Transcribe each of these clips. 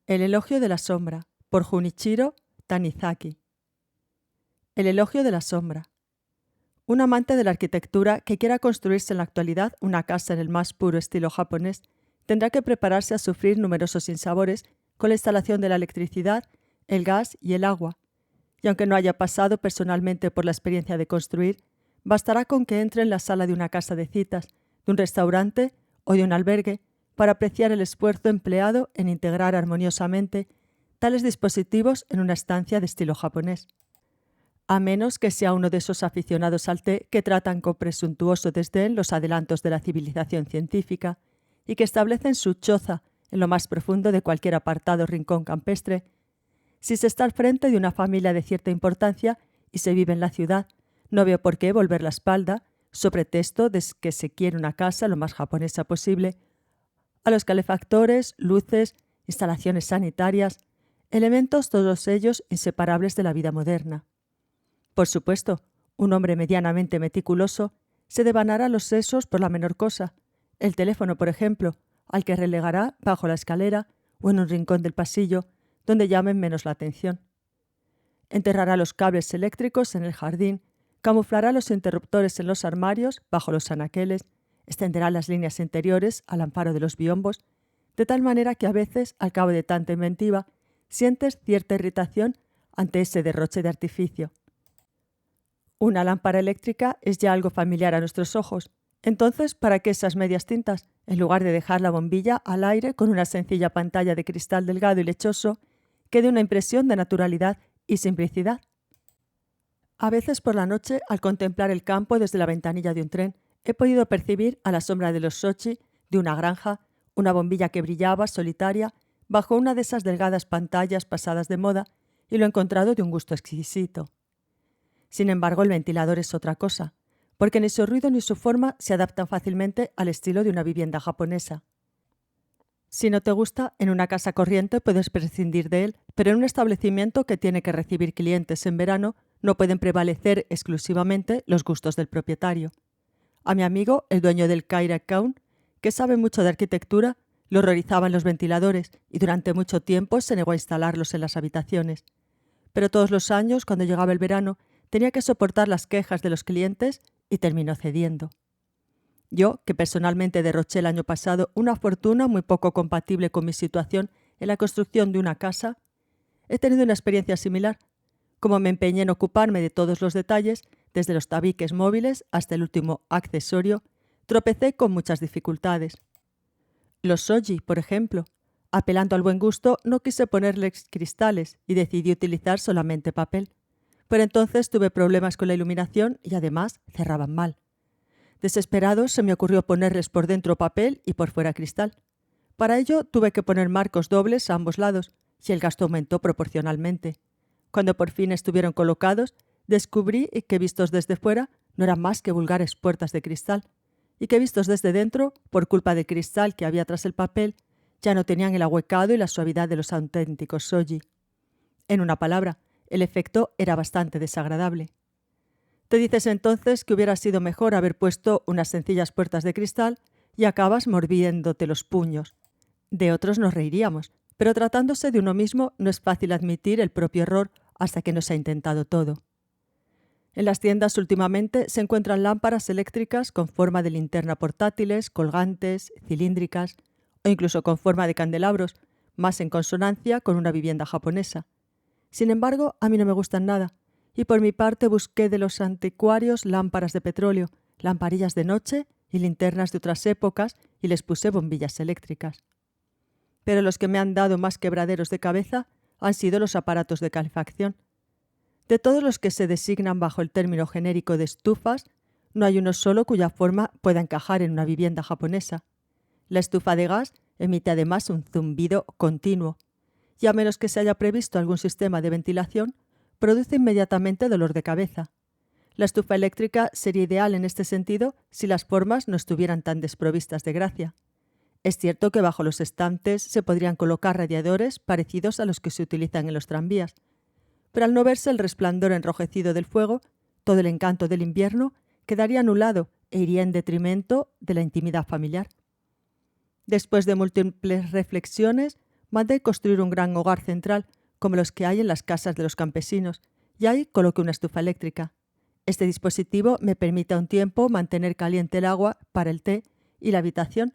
El elogio de la sombra, por Junichiro Tanizaki. El elogio de la sombra. Un amante de la arquitectura que quiera construirse en la actualidad una casa en el más puro estilo japonés tendrá que prepararse a sufrir numerosos sinsabores con la instalación de la electricidad, el gas y el agua. Y aunque no haya pasado personalmente por la experiencia de construir, bastará con que entre en la sala de una casa de citas, de un restaurante o de un albergue para apreciar el esfuerzo empleado en integrar armoniosamente tales dispositivos en una estancia de estilo japonés. A menos que sea uno de esos aficionados al té que tratan con presuntuoso desdén los adelantos de la civilización científica y que establecen su choza en lo más profundo de cualquier apartado rincón campestre. Si se está al frente de una familia de cierta importancia y se vive en la ciudad, no veo por qué volver la espalda, sobre pretexto de que se quiere una casa lo más japonesa posible, a los calefactores, luces, instalaciones sanitarias, elementos todos ellos inseparables de la vida moderna. Por supuesto, un hombre medianamente meticuloso se devanará los sesos por la menor cosa, el teléfono, por ejemplo, al que relegará bajo la escalera o en un rincón del pasillo, donde llamen menos la atención. Enterrará los cables eléctricos en el jardín, camuflará los interruptores en los armarios, bajo los anaqueles, extenderá las líneas interiores al amparo de los biombos, de tal manera que a veces, al cabo de tanta inventiva, sientes cierta irritación ante ese derroche de artificio. Una lámpara eléctrica es ya algo familiar a nuestros ojos. Entonces, ¿para qué esas medias tintas? En lugar de dejar la bombilla al aire con una sencilla pantalla de cristal delgado y lechoso que dé una impresión de naturalidad y simplicidad. A veces por la noche, al contemplar el campo desde la ventanilla de un tren, he podido percibir a la sombra de los shochi de una granja una bombilla que brillaba solitaria bajo una de esas delgadas pantallas pasadas de moda y lo he encontrado de un gusto exquisito. Sin embargo, el ventilador es otra cosa, porque ni su ruido ni su forma se adaptan fácilmente al estilo de una vivienda japonesa. Si no te gusta, en una casa corriente puedes prescindir de él, pero en un establecimiento que tiene que recibir clientes en verano no pueden prevalecer exclusivamente los gustos del propietario. A mi amigo, el dueño del Kairakown, que sabe mucho de arquitectura, le horrorizaban los ventiladores y durante mucho tiempo se negó a instalarlos en las habitaciones. Pero todos los años, cuando llegaba el verano, tenía que soportar las quejas de los clientes y terminó cediendo. Yo, que personalmente derroché el año pasado una fortuna muy poco compatible con mi situación en la construcción de una casa, he tenido una experiencia similar. Como me empeñé en ocuparme de todos los detalles, desde los tabiques móviles hasta el último accesorio, tropecé con muchas dificultades. Los shoji, por ejemplo. Apelando al buen gusto, no quise ponerles cristales y decidí utilizar solamente papel. Pero entonces tuve problemas con la iluminación y además cerraban mal. Desesperado, se me ocurrió ponerles por dentro papel y por fuera cristal. Para ello tuve que poner marcos dobles a ambos lados y el gasto aumentó proporcionalmente. Cuando por fin estuvieron colocados, descubrí que vistos desde fuera no eran más que vulgares puertas de cristal y que vistos desde dentro, por culpa del cristal que había tras el papel, ya no tenían el ahuecado y la suavidad de los auténticos shoji. En una palabra, el efecto era bastante desagradable. Te dices entonces que hubiera sido mejor haber puesto unas sencillas puertas de cristal y acabas mordiéndote los puños. De otros nos reiríamos, pero tratándose de uno mismo no es fácil admitir el propio error hasta que no se ha intentado todo. En las tiendas últimamente se encuentran lámparas eléctricas con forma de linterna portátiles, colgantes, cilíndricas o incluso con forma de candelabros, más en consonancia con una vivienda japonesa. Sin embargo, a mí no me gustan nada, y por mi parte busqué de los anticuarios lámparas de petróleo, lamparillas de noche y linternas de otras épocas y les puse bombillas eléctricas. Pero los que me han dado más quebraderos de cabeza han sido los aparatos de calefacción. De todos los que se designan bajo el término genérico de estufas, no hay uno solo cuya forma pueda encajar en una vivienda japonesa. La estufa de gas emite además un zumbido continuo, y a menos que se haya previsto algún sistema de ventilación, produce inmediatamente dolor de cabeza. La estufa eléctrica sería ideal en este sentido si las formas no estuvieran tan desprovistas de gracia. Es cierto que bajo los estantes se podrían colocar radiadores parecidos a los que se utilizan en los tranvías, pero al no verse el resplandor enrojecido del fuego, todo el encanto del invierno quedaría anulado e iría en detrimento de la intimidad familiar. Después de múltiples reflexiones, mandé construir un gran hogar central, como los que hay en las casas de los campesinos, y ahí coloqué una estufa eléctrica. Este dispositivo me permite a un tiempo mantener caliente el agua para el té y la habitación,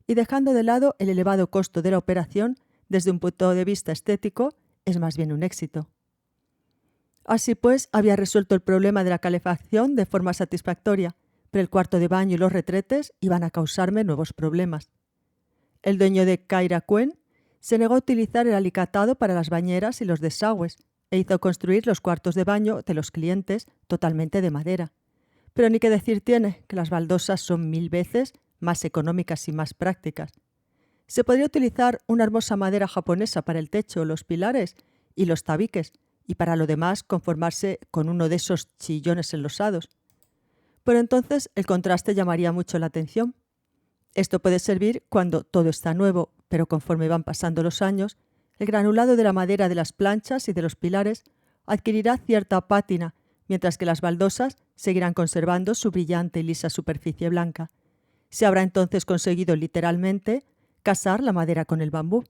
y dejando de lado el elevado costo de la operación, desde un punto de vista estético, es más bien un éxito. Así pues, había resuelto el problema de la calefacción de forma satisfactoria, pero el cuarto de baño y los retretes iban a causarme nuevos problemas. El dueño de Kairakuén se negó a utilizar el alicatado para las bañeras y los desagües e hizo construir los cuartos de baño de los clientes totalmente de madera. Pero ni que decir tiene que las baldosas son 1000 veces más económicas y más prácticas. Se podría utilizar una hermosa madera japonesa para el techo, los pilares y los tabiques, y para lo demás conformarse con uno de esos chillones enlosados. Pero entonces el contraste llamaría mucho la atención. Esto puede servir cuando todo está nuevo, pero conforme van pasando los años, el granulado de la madera de las planchas y de los pilares adquirirá cierta pátina, mientras que las baldosas seguirán conservando su brillante y lisa superficie blanca. Se habrá entonces conseguido literalmente casar la madera con el bambú.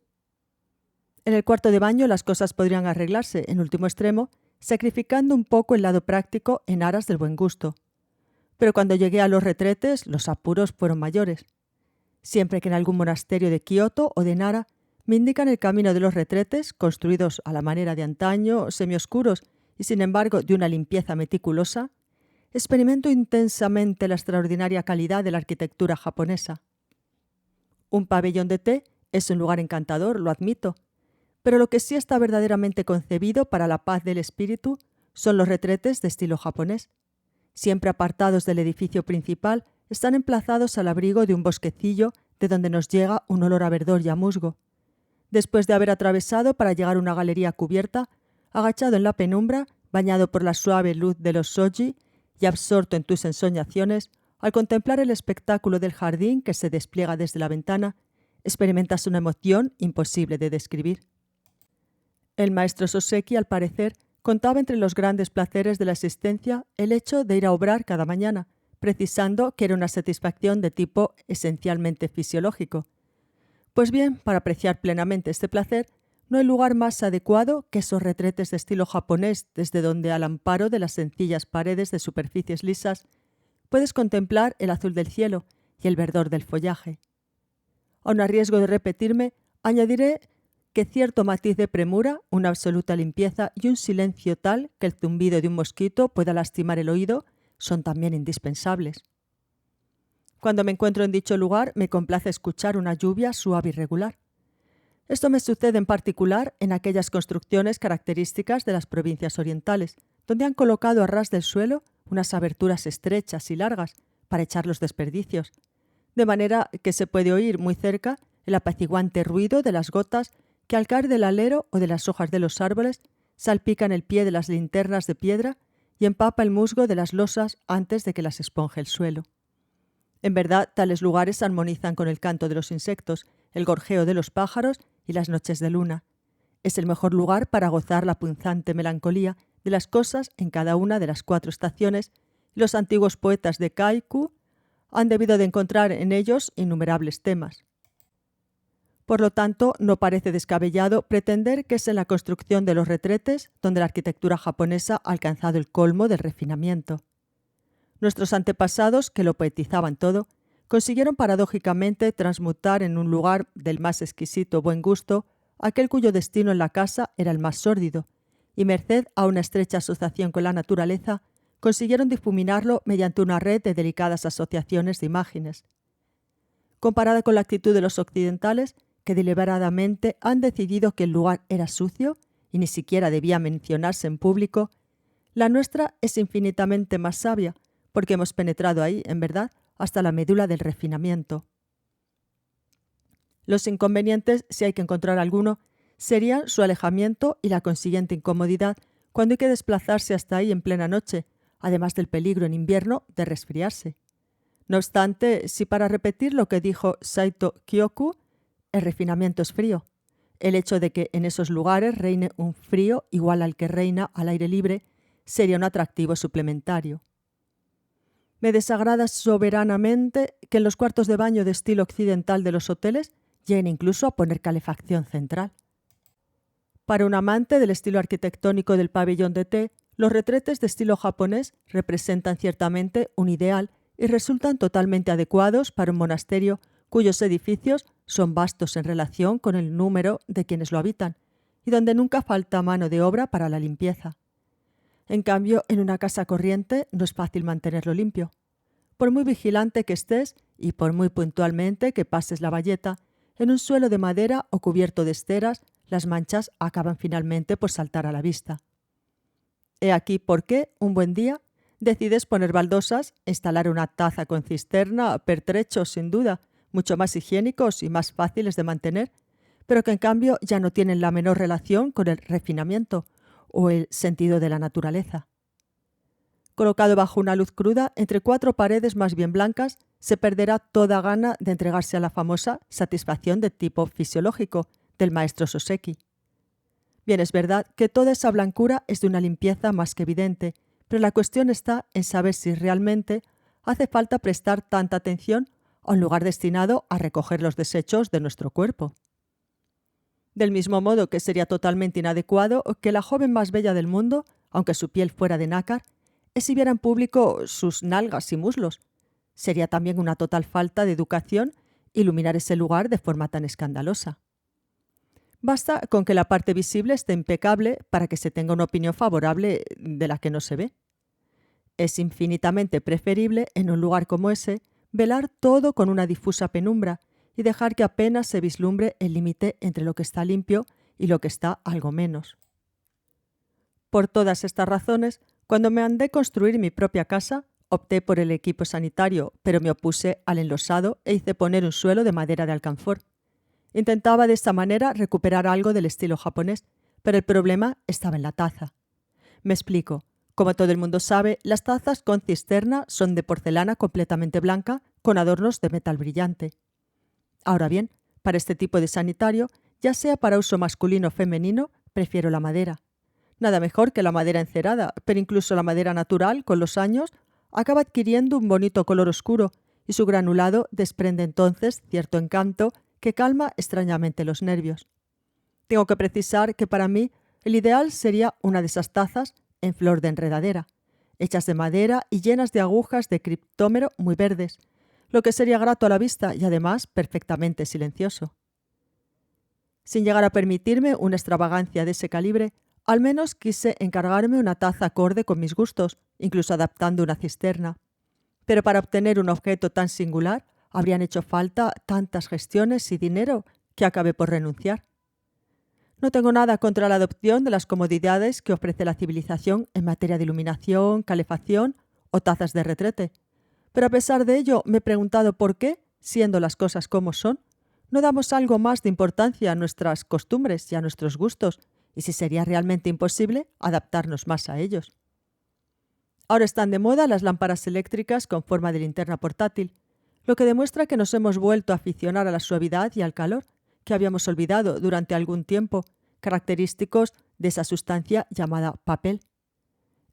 En el cuarto de baño las cosas podrían arreglarse, en último extremo, sacrificando un poco el lado práctico en aras del buen gusto. Pero cuando llegué a los retretes, los apuros fueron mayores. Siempre que en algún monasterio de Kioto o de Nara me indican el camino de los retretes, construidos a la manera de antaño, semioscuros y sin embargo de una limpieza meticulosa, experimento intensamente la extraordinaria calidad de la arquitectura japonesa. Un pabellón de té es un lugar encantador, lo admito, pero lo que sí está verdaderamente concebido para la paz del espíritu son los retretes de estilo japonés. Siempre apartados del edificio principal, están emplazados al abrigo de un bosquecillo de donde nos llega un olor a verdor y a musgo. Después de haber atravesado para llegar a una galería cubierta, agachado en la penumbra, bañado por la suave luz de los shoji y absorto en tus ensoñaciones, al contemplar el espectáculo del jardín que se despliega desde la ventana, experimentas una emoción imposible de describir. El maestro Soseki, al parecer, contaba entre los grandes placeres de la existencia el hecho de ir a obrar cada mañana, precisando que era una satisfacción de tipo esencialmente fisiológico. Pues bien, para apreciar plenamente este placer, no hay lugar más adecuado que esos retretes de estilo japonés, desde donde, al amparo de las sencillas paredes de superficies lisas, puedes contemplar el azul del cielo y el verdor del follaje. Aun a riesgo de repetirme, añadiré que cierto matiz de premura, una absoluta limpieza y un silencio tal que el zumbido de un mosquito pueda lastimar el oído son también indispensables. Cuando me encuentro en dicho lugar, me complace escuchar una lluvia suave y regular. Esto me sucede en particular en aquellas construcciones características de las provincias orientales, donde han colocado a ras del suelo unas aberturas estrechas y largas para echar los desperdicios, de manera que se puede oír muy cerca el apaciguante ruido de las gotas que al caer del alero o de las hojas de los árboles salpican el pie de las linternas de piedra y empapa el musgo de las losas antes de que las esponje el suelo. En verdad, tales lugares armonizan con el canto de los insectos, el gorjeo de los pájaros y las noches de luna. Es el mejor lugar para gozar la punzante melancolía de las cosas en cada una de las 4 estaciones, y los antiguos poetas de Kaiku han debido de encontrar en ellos innumerables temas. Por lo tanto, no parece descabellado pretender que es en la construcción de los retretes donde la arquitectura japonesa ha alcanzado el colmo del refinamiento. Nuestros antepasados, que lo poetizaban todo, consiguieron paradójicamente transmutar en un lugar del más exquisito buen gusto aquel cuyo destino en la casa era el más sórdido, y merced a una estrecha asociación con la naturaleza, consiguieron difuminarlo mediante una red de delicadas asociaciones de imágenes. Comparada con la actitud de los occidentales, que deliberadamente han decidido que el lugar era sucio y ni siquiera debía mencionarse en público, la nuestra es infinitamente más sabia, porque hemos penetrado ahí, en verdad, hasta la médula del refinamiento. Los inconvenientes, si hay que encontrar alguno, serían su alejamiento y la consiguiente incomodidad cuando hay que desplazarse hasta ahí en plena noche, además del peligro en invierno de resfriarse. No obstante, si para repetir lo que dijo Saito Kyoku, el refinamiento es frío, el hecho de que en esos lugares reine un frío igual al que reina al aire libre sería un atractivo suplementario. Me desagrada soberanamente que en los cuartos de baño de estilo occidental de los hoteles lleguen incluso a poner calefacción central. Para un amante del estilo arquitectónico del pabellón de té, los retretes de estilo japonés representan ciertamente un ideal y resultan totalmente adecuados para un monasterio cuyos edificios son vastos en relación con el número de quienes lo habitan y donde nunca falta mano de obra para la limpieza. En cambio, en una casa corriente no es fácil mantenerlo limpio. Por muy vigilante que estés y por muy puntualmente que pases la bayeta, en un suelo de madera o cubierto de esteras, las manchas acaban finalmente por saltar a la vista. He aquí por qué, un buen día, decides poner baldosas, instalar una taza con cisterna, pertrechos sin duda, mucho más higiénicos y más fáciles de mantener, pero que en cambio ya no tienen la menor relación con el refinamiento o el sentido de la naturaleza. Colocado bajo una luz cruda, entre 4 paredes más bien blancas, se perderá toda gana de entregarse a la famosa satisfacción de tipo fisiológico del maestro Soseki. Bien, es verdad que toda esa blancura es de una limpieza más que evidente, pero la cuestión está en saber si realmente hace falta prestar tanta atención a un lugar destinado a recoger los desechos de nuestro cuerpo. Del mismo modo que sería totalmente inadecuado que la joven más bella del mundo, aunque su piel fuera de nácar, exhibiera en público sus nalgas y muslos. Sería también una total falta de educación iluminar ese lugar de forma tan escandalosa. Basta con que la parte visible esté impecable para que se tenga una opinión favorable de la que no se ve. Es infinitamente preferible, en un lugar como ese, velar todo con una difusa penumbra y dejar que apenas se vislumbre el límite entre lo que está limpio y lo que está algo menos. Por todas estas razones, cuando me mandé construir mi propia casa, opté por el equipo sanitario, pero me opuse al enlosado e hice poner un suelo de madera de alcanfor. Intentaba de esta manera recuperar algo del estilo japonés, pero el problema estaba en la taza. Me explico. Como todo el mundo sabe, las tazas con cisterna son de porcelana completamente blanca con adornos de metal brillante. Ahora bien, para este tipo de sanitario, ya sea para uso masculino o femenino, prefiero la madera. Nada mejor que la madera encerada, pero incluso la madera natural, con los años, acaba adquiriendo un bonito color oscuro y su granulado desprende entonces cierto encanto que calma extrañamente los nervios. Tengo que precisar que para mí el ideal sería una de esas tazas en flor de enredadera, hechas de madera y llenas de agujas de criptómero muy verdes, lo que sería grato a la vista y además perfectamente silencioso. Sin llegar a permitirme una extravagancia de ese calibre, al menos quise encargarme una taza acorde con mis gustos, incluso adaptando una cisterna. Pero para obtener un objeto tan singular, habrían hecho falta tantas gestiones y dinero que acabé por renunciar. No tengo nada contra la adopción de las comodidades que ofrece la civilización en materia de iluminación, calefacción o tazas de retrete, pero a pesar de ello me he preguntado por qué, siendo las cosas como son, no damos algo más de importancia a nuestras costumbres y a nuestros gustos, y si sería realmente imposible adaptarnos más a ellos. Ahora están de moda las lámparas eléctricas con forma de linterna portátil, lo que demuestra que nos hemos vuelto a aficionar a la suavidad y al calor, que habíamos olvidado durante algún tiempo, característicos de esa sustancia llamada papel.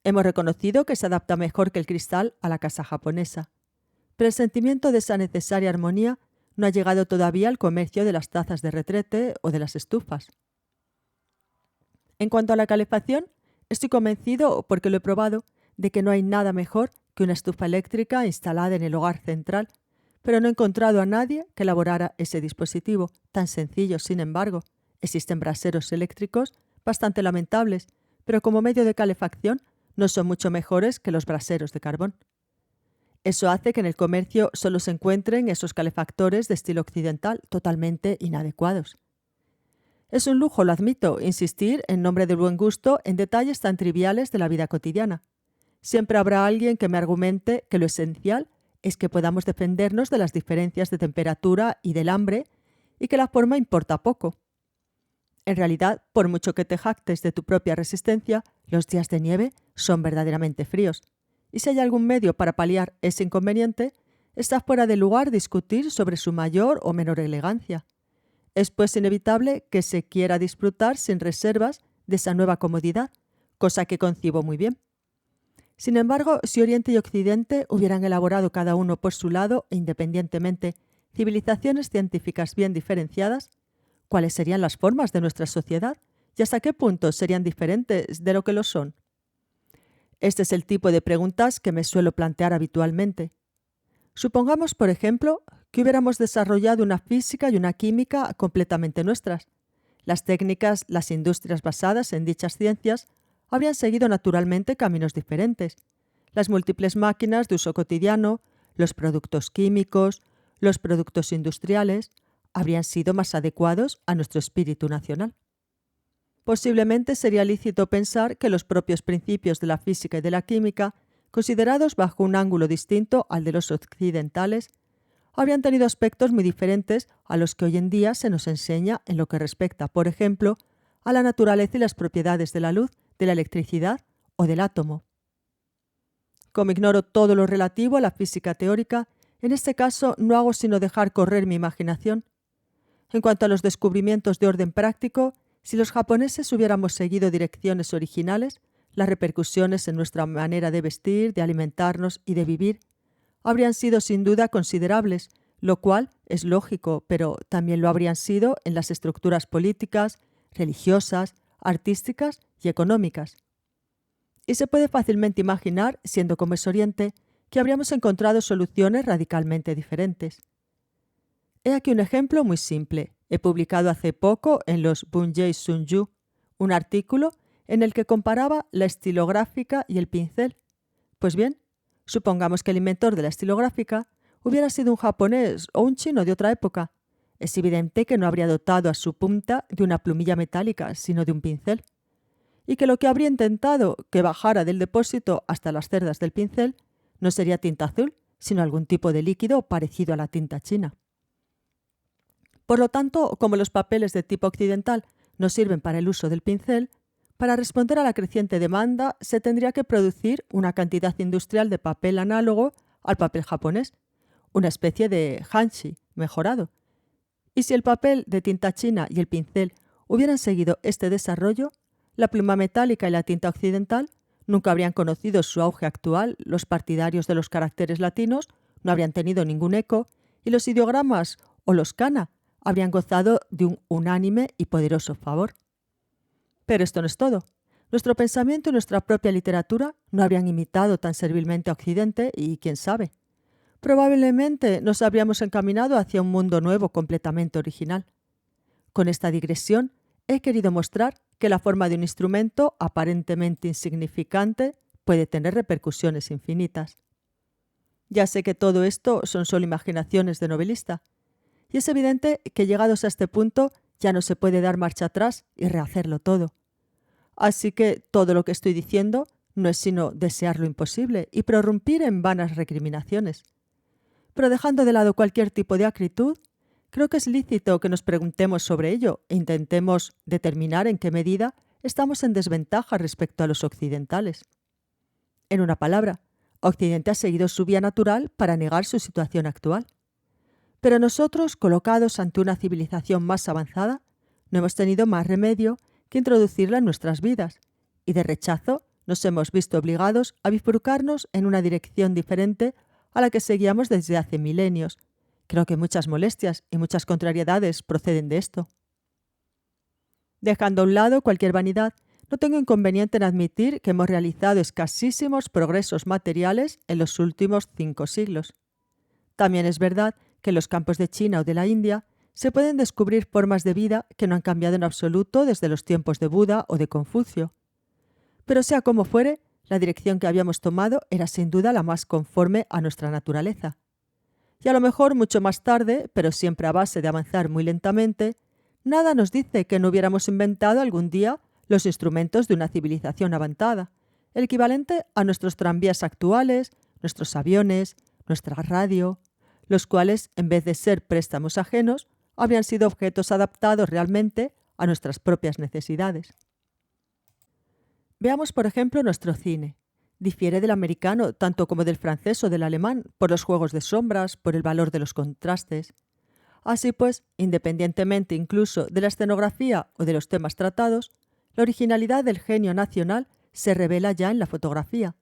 Hemos reconocido que se adapta mejor que el cristal a la casa japonesa, pero el sentimiento de esa necesaria armonía no ha llegado todavía al comercio de las tazas de retrete o de las estufas. En cuanto a la calefacción, estoy convencido, porque lo he probado, de que no hay nada mejor que una estufa eléctrica instalada en el hogar central, pero no he encontrado a nadie que elaborara ese dispositivo, tan sencillo, sin embargo. Existen braseros eléctricos bastante lamentables, pero como medio de calefacción no son mucho mejores que los braseros de carbón. Eso hace que en el comercio solo se encuentren esos calefactores de estilo occidental totalmente inadecuados. Es un lujo, lo admito, insistir, en nombre del buen gusto, en detalles tan triviales de la vida cotidiana. Siempre habrá alguien que me argumente que lo esencial es que podamos defendernos de las diferencias de temperatura y del hambre y que la forma importa poco. En realidad, por mucho que te jactes de tu propia resistencia, los días de nieve son verdaderamente fríos. Y si hay algún medio para paliar ese inconveniente, está fuera de lugar discutir sobre su mayor o menor elegancia. Es pues inevitable que se quiera disfrutar sin reservas de esa nueva comodidad, cosa que concibo muy bien. Sin embargo, si Oriente y Occidente hubieran elaborado cada uno por su lado e independientemente civilizaciones científicas bien diferenciadas, ¿cuáles serían las formas de nuestra sociedad y hasta qué punto serían diferentes de lo que lo son? Este es el tipo de preguntas que me suelo plantear habitualmente. Supongamos, por ejemplo, que hubiéramos desarrollado una física y una química completamente nuestras. Las técnicas, las industrias basadas en dichas ciencias habrían seguido naturalmente caminos diferentes. Las múltiples máquinas de uso cotidiano, los productos químicos, los productos industriales, habrían sido más adecuados a nuestro espíritu nacional. Posiblemente sería lícito pensar que los propios principios de la física y de la química, considerados bajo un ángulo distinto al de los occidentales, habrían tenido aspectos muy diferentes a los que hoy en día se nos enseña en lo que respecta, por ejemplo, a la naturaleza y las propiedades de la luz, de la electricidad o del átomo. Como ignoro todo lo relativo a la física teórica, en este caso no hago sino dejar correr mi imaginación. En cuanto a los descubrimientos de orden práctico, si los japoneses hubiéramos seguido direcciones originales, las repercusiones en nuestra manera de vestir, de alimentarnos y de vivir habrían sido sin duda considerables, lo cual es lógico, pero también lo habrían sido en las estructuras políticas, religiosas, artísticas y económicas. Y se puede fácilmente imaginar, siendo como es Oriente, que habríamos encontrado soluciones radicalmente diferentes. He aquí un ejemplo muy simple. He publicado hace poco en los Bunjei Sunju un artículo en el que comparaba la estilográfica y el pincel. Pues bien, supongamos que el inventor de la estilográfica hubiera sido un japonés o un chino de otra época. Es evidente que no habría dotado a su punta de una plumilla metálica, sino de un pincel. Y que lo que habría intentado que bajara del depósito hasta las cerdas del pincel no sería tinta azul, sino algún tipo de líquido parecido a la tinta china. Por lo tanto, como los papeles de tipo occidental no sirven para el uso del pincel, para responder a la creciente demanda se tendría que producir una cantidad industrial de papel análogo al papel japonés, una especie de hanshi mejorado. Y si el papel de tinta china y el pincel hubieran seguido este desarrollo, la pluma metálica y la tinta occidental nunca habrían conocido su auge actual, los partidarios de los caracteres latinos no habrían tenido ningún eco y los ideogramas o los kana habrían gozado de un unánime y poderoso favor. Pero esto no es todo. Nuestro pensamiento y nuestra propia literatura no habrían imitado tan servilmente a Occidente y, quién sabe, probablemente nos habríamos encaminado hacia un mundo nuevo completamente original. Con esta digresión he querido mostrar que la forma de un instrumento aparentemente insignificante puede tener repercusiones infinitas. Ya sé que todo esto son solo imaginaciones de novelista, y es evidente que llegados a este punto ya no se puede dar marcha atrás y rehacerlo todo. Así que todo lo que estoy diciendo no es sino desear lo imposible y prorrumpir en vanas recriminaciones. Pero dejando de lado cualquier tipo de acritud, creo que es lícito que nos preguntemos sobre ello e intentemos determinar en qué medida estamos en desventaja respecto a los occidentales. En una palabra, Occidente ha seguido su vía natural para negar su situación actual. Pero nosotros, colocados ante una civilización más avanzada, no hemos tenido más remedio que introducirla en nuestras vidas, y de rechazo nos hemos visto obligados a bifurcarnos en una dirección diferente a la que seguíamos desde hace milenios. Creo que muchas molestias y muchas contrariedades proceden de esto. Dejando a un lado cualquier vanidad, no tengo inconveniente en admitir que hemos realizado escasísimos progresos materiales en los últimos 5 siglos. También es verdad que en los campos de China o de la India se pueden descubrir formas de vida que no han cambiado en absoluto desde los tiempos de Buda o de Confucio. Pero sea como fuere, la dirección que habíamos tomado era sin duda la más conforme a nuestra naturaleza. Y a lo mejor mucho más tarde, pero siempre a base de avanzar muy lentamente, nada nos dice que no hubiéramos inventado algún día los instrumentos de una civilización avanzada, el equivalente a nuestros tranvías actuales, nuestros aviones, nuestra radio, los cuales, en vez de ser préstamos ajenos, habrían sido objetos adaptados realmente a nuestras propias necesidades. Veamos, por ejemplo, nuestro cine. Difiere del americano tanto como del francés o del alemán por los juegos de sombras, por el valor de los contrastes. Así pues, independientemente incluso de la escenografía o de los temas tratados, la originalidad del genio nacional se revela ya en la fotografía.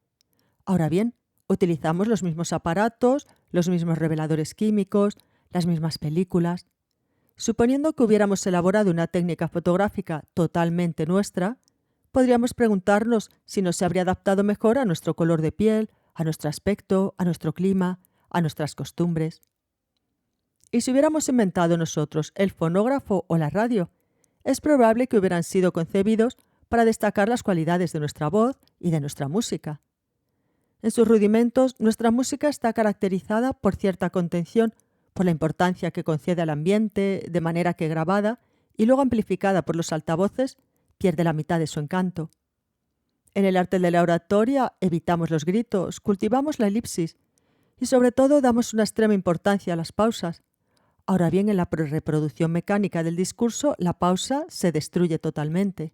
Ahora bien, utilizamos los mismos aparatos, los mismos reveladores químicos, las mismas películas. Suponiendo que hubiéramos elaborado una técnica fotográfica totalmente nuestra, podríamos preguntarnos si nos se habría adaptado mejor a nuestro color de piel, a nuestro aspecto, a nuestro clima, a nuestras costumbres. Y si hubiéramos inventado nosotros el fonógrafo o la radio, es probable que hubieran sido concebidos para destacar las cualidades de nuestra voz y de nuestra música. En sus rudimentos, nuestra música está caracterizada por cierta contención, por la importancia que concede al ambiente, de manera que grabada y luego amplificada por los altavoces, pierde la mitad de su encanto. En el arte de la oratoria evitamos los gritos, cultivamos la elipsis y sobre todo damos una extrema importancia a las pausas. Ahora bien, en la reproducción mecánica del discurso, la pausa se destruye totalmente.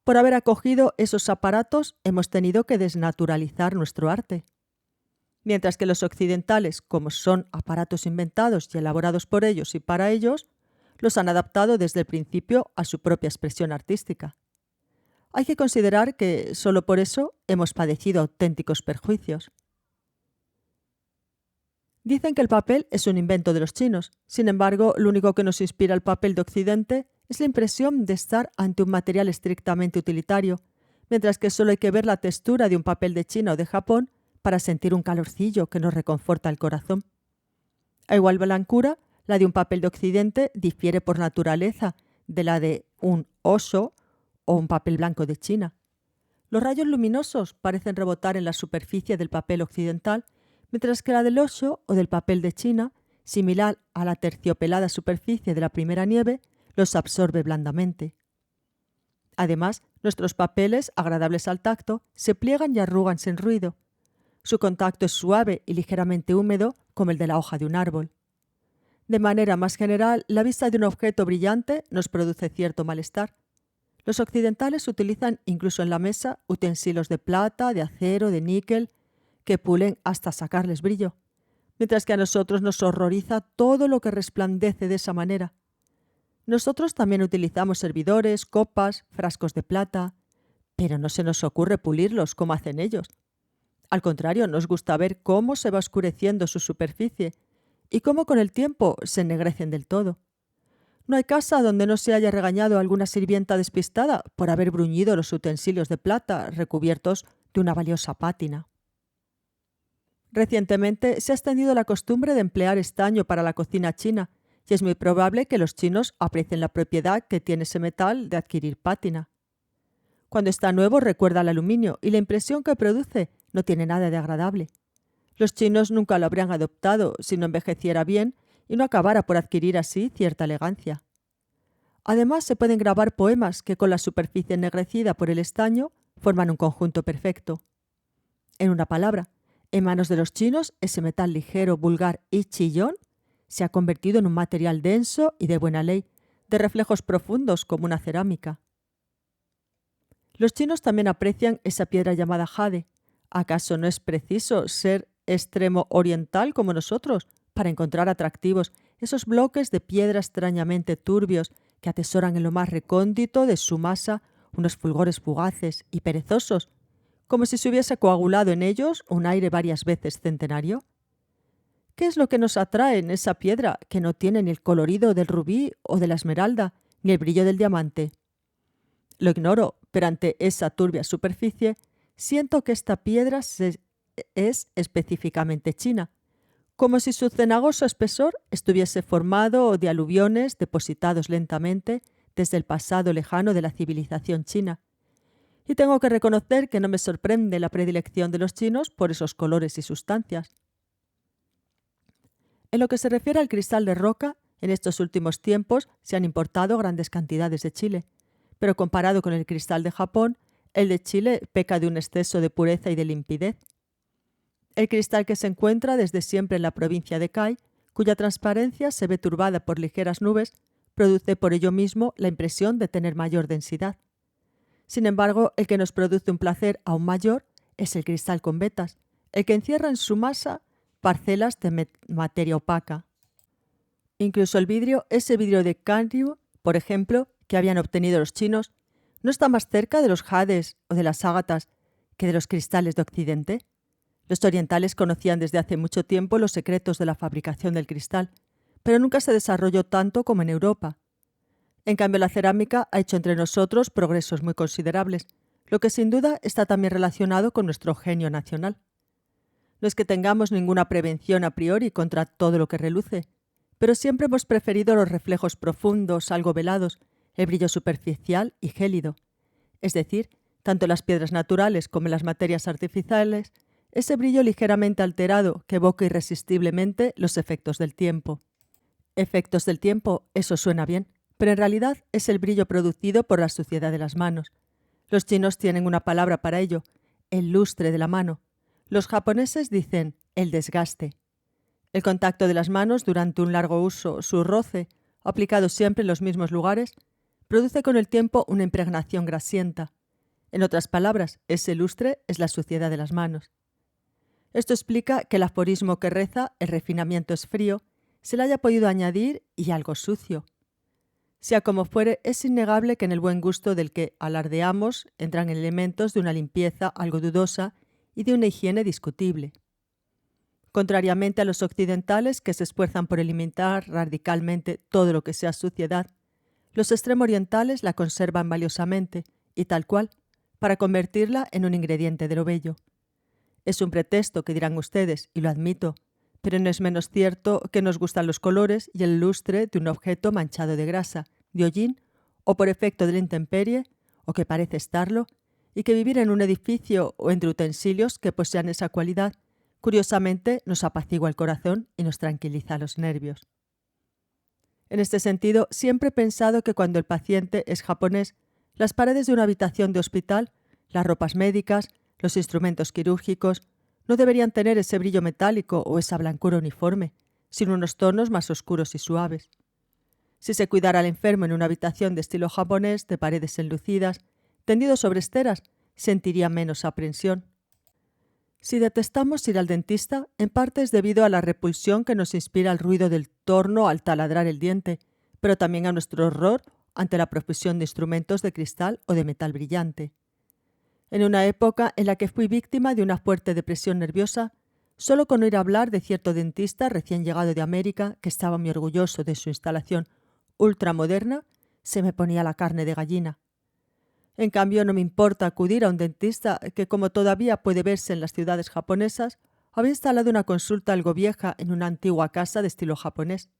Por haber acogido esos aparatos, hemos tenido que desnaturalizar nuestro arte. Mientras que los occidentales, como son aparatos inventados y elaborados por ellos y para ellos, los han adaptado desde el principio a su propia expresión artística. Hay que considerar que solo por eso hemos padecido auténticos perjuicios. Dicen que el papel es un invento de los chinos. Sin embargo, lo único que nos inspira el papel de Occidente es la impresión de estar ante un material estrictamente utilitario, mientras que solo hay que ver la textura de un papel de China o de Japón para sentir un calorcillo que nos reconforta el corazón. A igual blancura, la de un papel de Occidente difiere por naturaleza de la de un oso o un papel blanco de China. Los rayos luminosos parecen rebotar en la superficie del papel occidental, mientras que la del oso o del papel de China, similar a la terciopelada superficie de la primera nieve, los absorbe blandamente. Además, nuestros papeles, agradables al tacto, se pliegan y arrugan sin ruido. Su contacto es suave y ligeramente húmedo, como el de la hoja de un árbol. De manera más general, la vista de un objeto brillante nos produce cierto malestar. Los occidentales utilizan incluso en la mesa utensilios de plata, de acero, de níquel, que pulen hasta sacarles brillo, mientras que a nosotros nos horroriza todo lo que resplandece de esa manera. Nosotros también utilizamos servidores, copas, frascos de plata, pero no se nos ocurre pulirlos como hacen ellos. Al contrario, nos gusta ver cómo se va oscureciendo su superficie y cómo con el tiempo se ennegrecen del todo. No hay casa donde no se haya regañado a alguna sirvienta despistada por haber bruñido los utensilios de plata recubiertos de una valiosa pátina. Recientemente se ha extendido la costumbre de emplear estaño para la cocina china y es muy probable que los chinos aprecien la propiedad que tiene ese metal de adquirir pátina. Cuando está nuevo recuerda al aluminio y la impresión que produce no tiene nada de agradable. Los chinos nunca lo habrían adoptado si no envejeciera bien y no acabara por adquirir así cierta elegancia. Además, se pueden grabar poemas que con la superficie ennegrecida por el estaño forman un conjunto perfecto. En una palabra, en manos de los chinos, ese metal ligero, vulgar y chillón se ha convertido en un material denso y de buena ley, de reflejos profundos como una cerámica. Los chinos también aprecian esa piedra llamada jade. ¿Acaso no es preciso ser extremo oriental como nosotros para encontrar atractivos esos bloques de piedra extrañamente turbios que atesoran en lo más recóndito de su masa unos fulgores fugaces y perezosos, como si se hubiese coagulado en ellos un aire varias veces centenario? ¿Qué es lo que nos atrae en esa piedra que no tiene ni el colorido del rubí o de la esmeralda, ni el brillo del diamante? Lo ignoro, pero ante esa turbia superficie siento que esta piedra es específicamente china, como si su cenagoso espesor estuviese formado de aluviones depositados lentamente desde el pasado lejano de la civilización china. Y tengo que reconocer que no me sorprende la predilección de los chinos por esos colores y sustancias. En lo que se refiere al cristal de roca, en estos últimos tiempos se han importado grandes cantidades de Chile, pero comparado con el cristal de Japón, el de Chile peca de un exceso de pureza y de limpidez. El cristal que se encuentra desde siempre en la provincia de Kai, cuya transparencia se ve turbada por ligeras nubes, produce por ello mismo la impresión de tener mayor densidad. Sin embargo, el que nos produce un placer aún mayor es el cristal con vetas, el que encierra en su masa parcelas de materia opaca. Incluso el vidrio, ese vidrio de Kanryu, por ejemplo, que habían obtenido los chinos, no está más cerca de los jades o de las ágatas que de los cristales de Occidente. Los orientales conocían desde hace mucho tiempo los secretos de la fabricación del cristal, pero nunca se desarrolló tanto como en Europa. En cambio, la cerámica ha hecho entre nosotros progresos muy considerables, lo que sin duda está también relacionado con nuestro genio nacional. No es que tengamos ninguna prevención a priori contra todo lo que reluce, pero siempre hemos preferido los reflejos profundos, algo velados, el brillo superficial y gélido. Es decir, tanto en las piedras naturales como en las materias artificiales, ese brillo ligeramente alterado que evoca irresistiblemente los efectos del tiempo. Efectos del tiempo, eso suena bien, pero en realidad es el brillo producido por la suciedad de las manos. Los chinos tienen una palabra para ello, el lustre de la mano. Los japoneses dicen el desgaste. El contacto de las manos durante un largo uso, su roce, aplicado siempre en los mismos lugares, produce con el tiempo una impregnación grasienta. En otras palabras, ese lustre es la suciedad de las manos. Esto explica que el aforismo que reza «el refinamiento es frío» se le haya podido añadir «y algo sucio». Sea como fuere, es innegable que en el buen gusto del que alardeamos entran elementos de una limpieza algo dudosa y de una higiene discutible. Contrariamente a los occidentales que se esfuerzan por eliminar radicalmente todo lo que sea suciedad, los extremo orientales la conservan valiosamente y tal cual, para convertirla en un ingrediente de lo bello. Es un pretexto que dirán ustedes, y lo admito, pero no es menos cierto que nos gustan los colores y el lustre de un objeto manchado de grasa, de hollín, o por efecto de la intemperie, o que parece estarlo, y que vivir en un edificio o entre utensilios que posean esa cualidad, curiosamente nos apacigua el corazón y nos tranquiliza los nervios. En este sentido, siempre he pensado que cuando el paciente es japonés, las paredes de una habitación de hospital, las ropas médicas, los instrumentos quirúrgicos, no deberían tener ese brillo metálico o esa blancura uniforme, sino unos tonos más oscuros y suaves. Si se cuidara al enfermo en una habitación de estilo japonés, de paredes enlucidas, tendido sobre esteras, sentiría menos aprensión. Si detestamos ir al dentista, en parte es debido a la repulsión que nos inspira el ruido del torno al taladrar el diente, pero también a nuestro horror ante la profusión de instrumentos de cristal o de metal brillante. En una época en la que fui víctima de una fuerte depresión nerviosa, solo con oír hablar de cierto dentista recién llegado de América, que estaba muy orgulloso de su instalación ultramoderna, se me ponía la carne de gallina. En cambio, no me importa acudir a un dentista que, como todavía puede verse en las ciudades japonesas, había instalado una consulta algo vieja en una antigua casa de estilo japonés.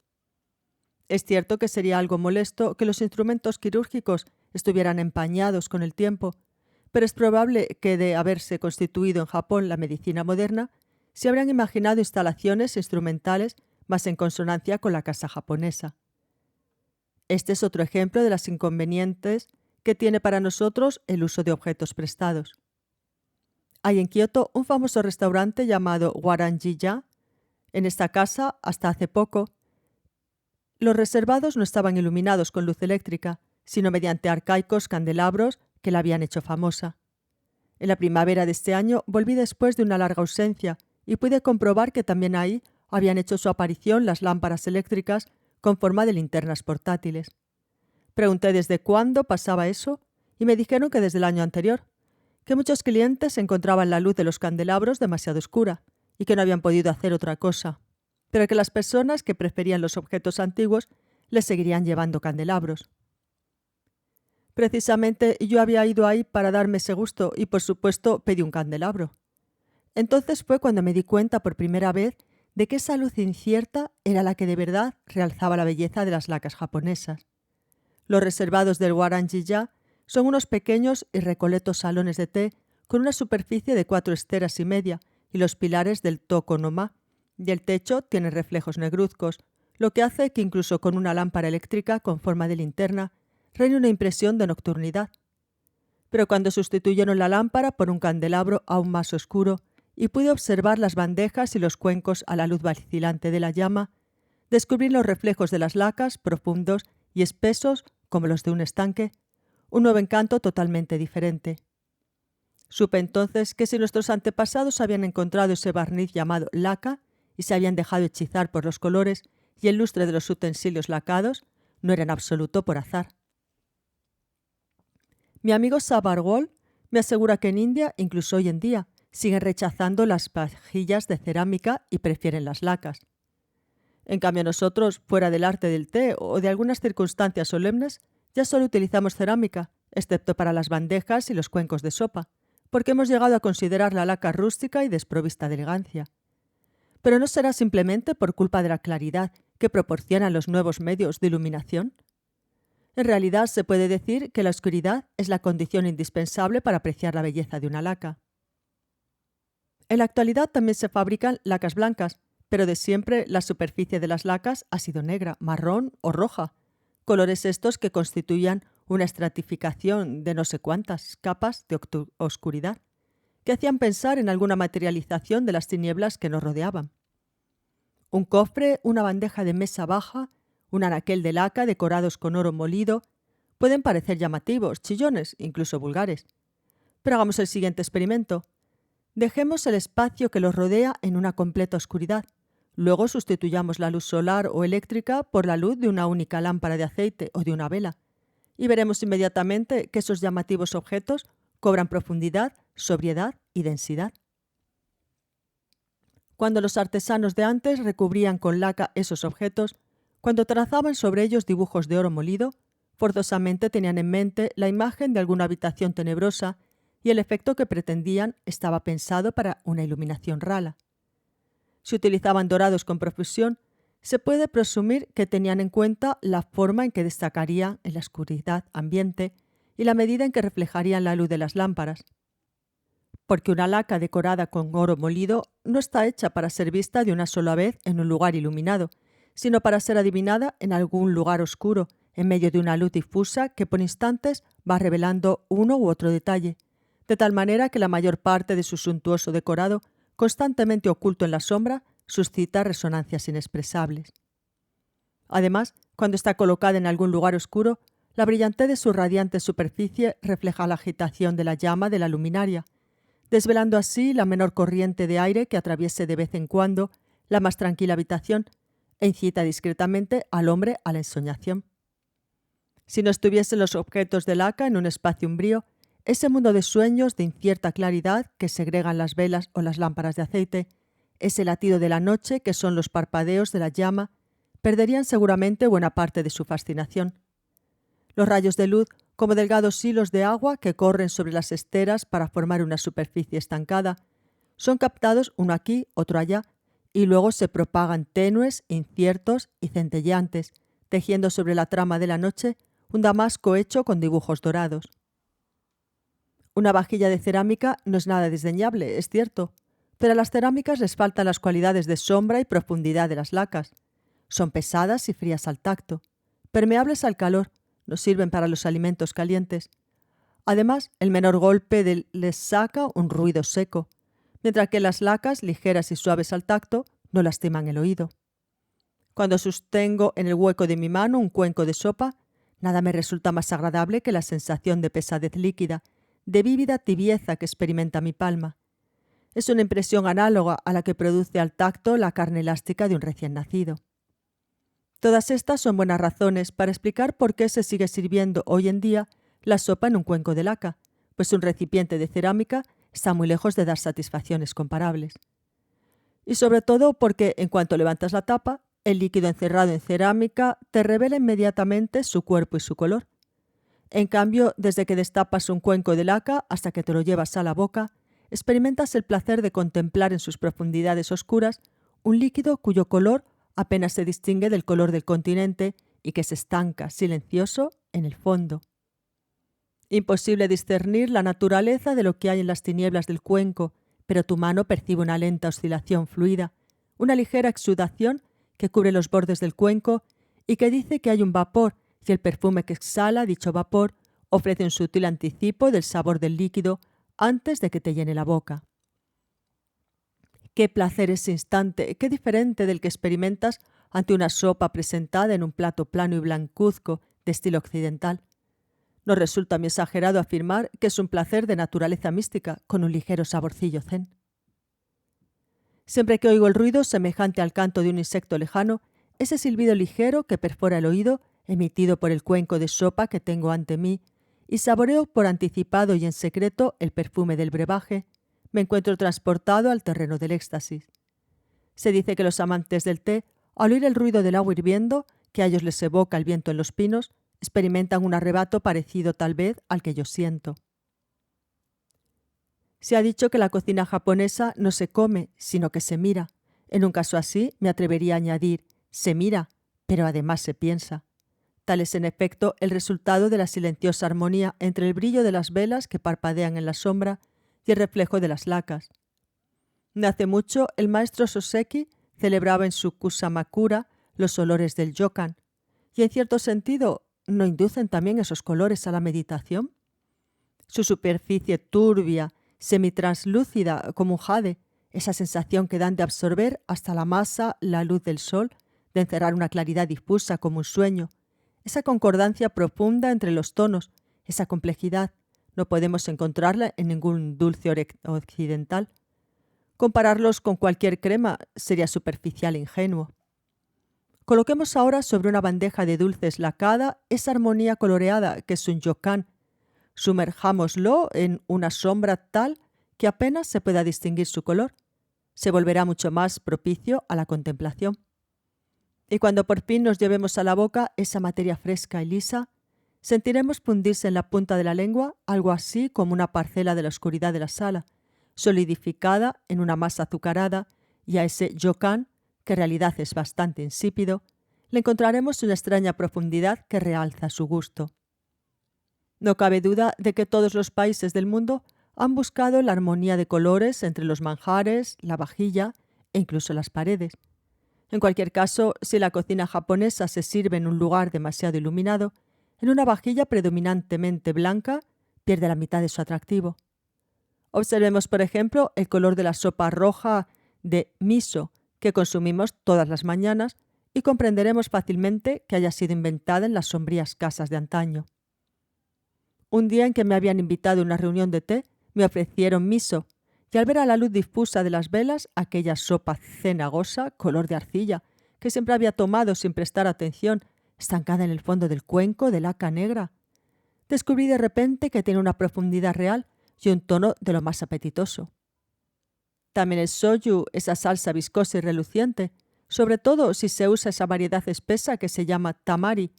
Es cierto que sería algo molesto que los instrumentos quirúrgicos estuvieran empañados con el tiempo, pero es probable que, de haberse constituido en Japón la medicina moderna, se habrían imaginado instalaciones instrumentales más en consonancia con la casa japonesa. Este es otro ejemplo de los inconvenientes que tiene para nosotros el uso de objetos prestados. Hay en Kioto un famoso restaurante llamado Waranji-ya. En esta casa, hasta hace poco, los reservados no estaban iluminados con luz eléctrica, sino mediante arcaicos candelabros que la habían hecho famosa. En la primavera de este año volví después de una larga ausencia y pude comprobar que también ahí habían hecho su aparición las lámparas eléctricas con forma de linternas portátiles. Pregunté desde cuándo pasaba eso y me dijeron que desde el año anterior, que muchos clientes encontraban la luz de los candelabros demasiado oscura y que no habían podido hacer otra cosa, pero que las personas que preferían los objetos antiguos les seguirían llevando candelabros. Precisamente yo había ido ahí para darme ese gusto y, por supuesto, pedí un candelabro. Entonces fue cuando me di cuenta por primera vez de que esa luz incierta era la que de verdad realzaba la belleza de las lacas japonesas. Los reservados del Waranji-ya son unos pequeños y recoletos salones de té con una superficie de 4 esteras y media y los pilares del tokonoma, y el techo tiene reflejos negruzcos, lo que hace que incluso con una lámpara eléctrica con forma de linterna reine una impresión de nocturnidad. Pero cuando sustituyeron la lámpara por un candelabro aún más oscuro y pude observar las bandejas y los cuencos a la luz vacilante de la llama, descubrí los reflejos de las lacas profundos y espesos como los de un estanque, un nuevo encanto totalmente diferente. Supe entonces que si nuestros antepasados habían encontrado ese barniz llamado laca y se habían dejado hechizar por los colores y el lustre de los utensilios lacados, no era en absoluto por azar. Mi amigo Sabargol me asegura que en India, incluso hoy en día, siguen rechazando las vajillas de cerámica y prefieren las lacas. En cambio nosotros, fuera del arte del té o de algunas circunstancias solemnes, ya solo utilizamos cerámica, excepto para las bandejas y los cuencos de sopa, porque hemos llegado a considerar la laca rústica y desprovista de elegancia. Pero ¿no será simplemente por culpa de la claridad que proporcionan los nuevos medios de iluminación? En realidad se puede decir que la oscuridad es la condición indispensable para apreciar la belleza de una laca. En la actualidad también se fabrican lacas blancas, pero de siempre la superficie de las lacas ha sido negra, marrón o roja, colores estos que constituían una estratificación de no sé cuántas capas de oscuridad, que hacían pensar en alguna materialización de las tinieblas que nos rodeaban. Un cofre, una bandeja de mesa baja, un anaquel de laca decorados con oro molido, pueden parecer llamativos, chillones, incluso vulgares. Pero hagamos el siguiente experimento. Dejemos el espacio que los rodea en una completa oscuridad. Luego sustituyamos la luz solar o eléctrica por la luz de una única lámpara de aceite o de una vela, y veremos inmediatamente que esos llamativos objetos cobran profundidad, sobriedad y densidad. Cuando los artesanos de antes recubrían con laca esos objetos, cuando trazaban sobre ellos dibujos de oro molido, forzosamente tenían en mente la imagen de alguna habitación tenebrosa y el efecto que pretendían estaba pensado para una iluminación rala. Si utilizaban dorados con profusión, se puede presumir que tenían en cuenta la forma en que destacarían en la oscuridad ambiente y la medida en que reflejarían la luz de las lámparas. Porque una laca decorada con oro molido no está hecha para ser vista de una sola vez en un lugar iluminado, sino para ser adivinada en algún lugar oscuro, en medio de una luz difusa que por instantes va revelando uno u otro detalle, de tal manera que la mayor parte de su suntuoso decorado, constantemente oculto en la sombra, suscita resonancias inexpresables. Además, cuando está colocada en algún lugar oscuro, la brillantez de su radiante superficie refleja la agitación de la llama de la luminaria, desvelando así la menor corriente de aire que atraviese de vez en cuando la más tranquila habitación e incita discretamente al hombre a la ensoñación. Si no estuviesen los objetos de laca en un espacio umbrío, ese mundo de sueños de incierta claridad que segregan las velas o las lámparas de aceite, ese latido de la noche que son los parpadeos de la llama, perderían seguramente buena parte de su fascinación. Los rayos de luz, como delgados hilos de agua que corren sobre las esteras para formar una superficie estancada, son captados uno aquí, otro allá, y luego se propagan tenues, inciertos y centelleantes, tejiendo sobre la trama de la noche un damasco hecho con dibujos dorados. Una vajilla de cerámica no es nada desdeñable, es cierto, pero a las cerámicas les faltan las cualidades de sombra y profundidad de las lacas. Son pesadas y frías al tacto, permeables al calor, no sirven para los alimentos calientes. Además, el menor golpe les saca un ruido seco, mientras que las lacas, ligeras y suaves al tacto, no lastiman el oído. Cuando sostengo en el hueco de mi mano un cuenco de sopa, nada me resulta más agradable que la sensación de pesadez líquida, de vívida tibieza que experimenta mi palma. Es una impresión análoga a la que produce al tacto la carne elástica de un recién nacido. Todas estas son buenas razones para explicar por qué se sigue sirviendo hoy en día la sopa en un cuenco de laca, pues un recipiente de cerámica está muy lejos de dar satisfacciones comparables. Y sobre todo porque, en cuanto levantas la tapa, el líquido encerrado en cerámica te revela inmediatamente su cuerpo y su color. En cambio, desde que destapas un cuenco de laca hasta que te lo llevas a la boca, experimentas el placer de contemplar en sus profundidades oscuras un líquido cuyo color apenas se distingue del color del continente y que se estanca, silencioso, en el fondo. Imposible discernir la naturaleza de lo que hay en las tinieblas del cuenco, pero tu mano percibe una lenta oscilación fluida, una ligera exudación que cubre los bordes del cuenco y que dice que hay un vapor, y el perfume que exhala dicho vapor ofrece un sutil anticipo del sabor del líquido antes de que te llene la boca. Qué placer ese instante, qué diferente del que experimentas ante una sopa presentada en un plato plano y blancuzco de estilo occidental. No resulta muy exagerado afirmar que es un placer de naturaleza mística con un ligero saborcillo zen. Siempre que oigo el ruido semejante al canto de un insecto lejano, ese silbido ligero que perfora el oído, emitido por el cuenco de sopa que tengo ante mí, y saboreo por anticipado y en secreto el perfume del brebaje, me encuentro transportado al terreno del éxtasis. Se dice que los amantes del té, al oír el ruido del agua hirviendo, que a ellos les evoca el viento en los pinos, experimentan un arrebato parecido tal vez al que yo siento. Se ha dicho que la cocina japonesa no se come, sino que se mira. En un caso así, me atrevería a añadir, se mira, pero además se piensa. Tal es en efecto el resultado de la silenciosa armonía entre el brillo de las velas que parpadean en la sombra y el reflejo de las lacas. No hace mucho, el maestro Soseki celebraba en su Kusamakura los olores del yokan, y en cierto sentido, ¿no inducen también esos colores a la meditación? Su superficie turbia, semitranslúcida como un jade, esa sensación que dan de absorber hasta la masa la luz del sol, de encerrar una claridad difusa como un sueño, esa concordancia profunda entre los tonos, esa complejidad, no podemos encontrarla en ningún dulce occidental. Compararlos con cualquier crema sería superficial e ingenuo. Coloquemos ahora sobre una bandeja de dulces lacada esa armonía coloreada que es un yokan. Sumerjámoslo en una sombra tal que apenas se pueda distinguir su color. Se volverá mucho más propicio a la contemplación. Y cuando por fin nos llevemos a la boca esa materia fresca y lisa, sentiremos fundirse en la punta de la lengua algo así como una parcela de la oscuridad de la sala, solidificada en una masa azucarada, y a ese yokan, que en realidad es bastante insípido, le encontraremos una extraña profundidad que realza su gusto. No cabe duda de que todos los países del mundo han buscado la armonía de colores entre los manjares, la vajilla e incluso las paredes. En cualquier caso, si la cocina japonesa se sirve en un lugar demasiado iluminado, en una vajilla predominantemente blanca, pierde la mitad de su atractivo. Observemos, por ejemplo, el color de la sopa roja de miso que consumimos todas las mañanas y comprenderemos fácilmente que haya sido inventada en las sombrías casas de antaño. Un día en que me habían invitado a una reunión de té, me ofrecieron miso, y al ver a la luz difusa de las velas aquella sopa cenagosa, color de arcilla, que siempre había tomado sin prestar atención, estancada en el fondo del cuenco de laca negra, descubrí de repente que tiene una profundidad real y un tono de lo más apetitoso. También el soyu, esa salsa viscosa y reluciente, sobre todo si se usa esa variedad espesa que se llama tamari,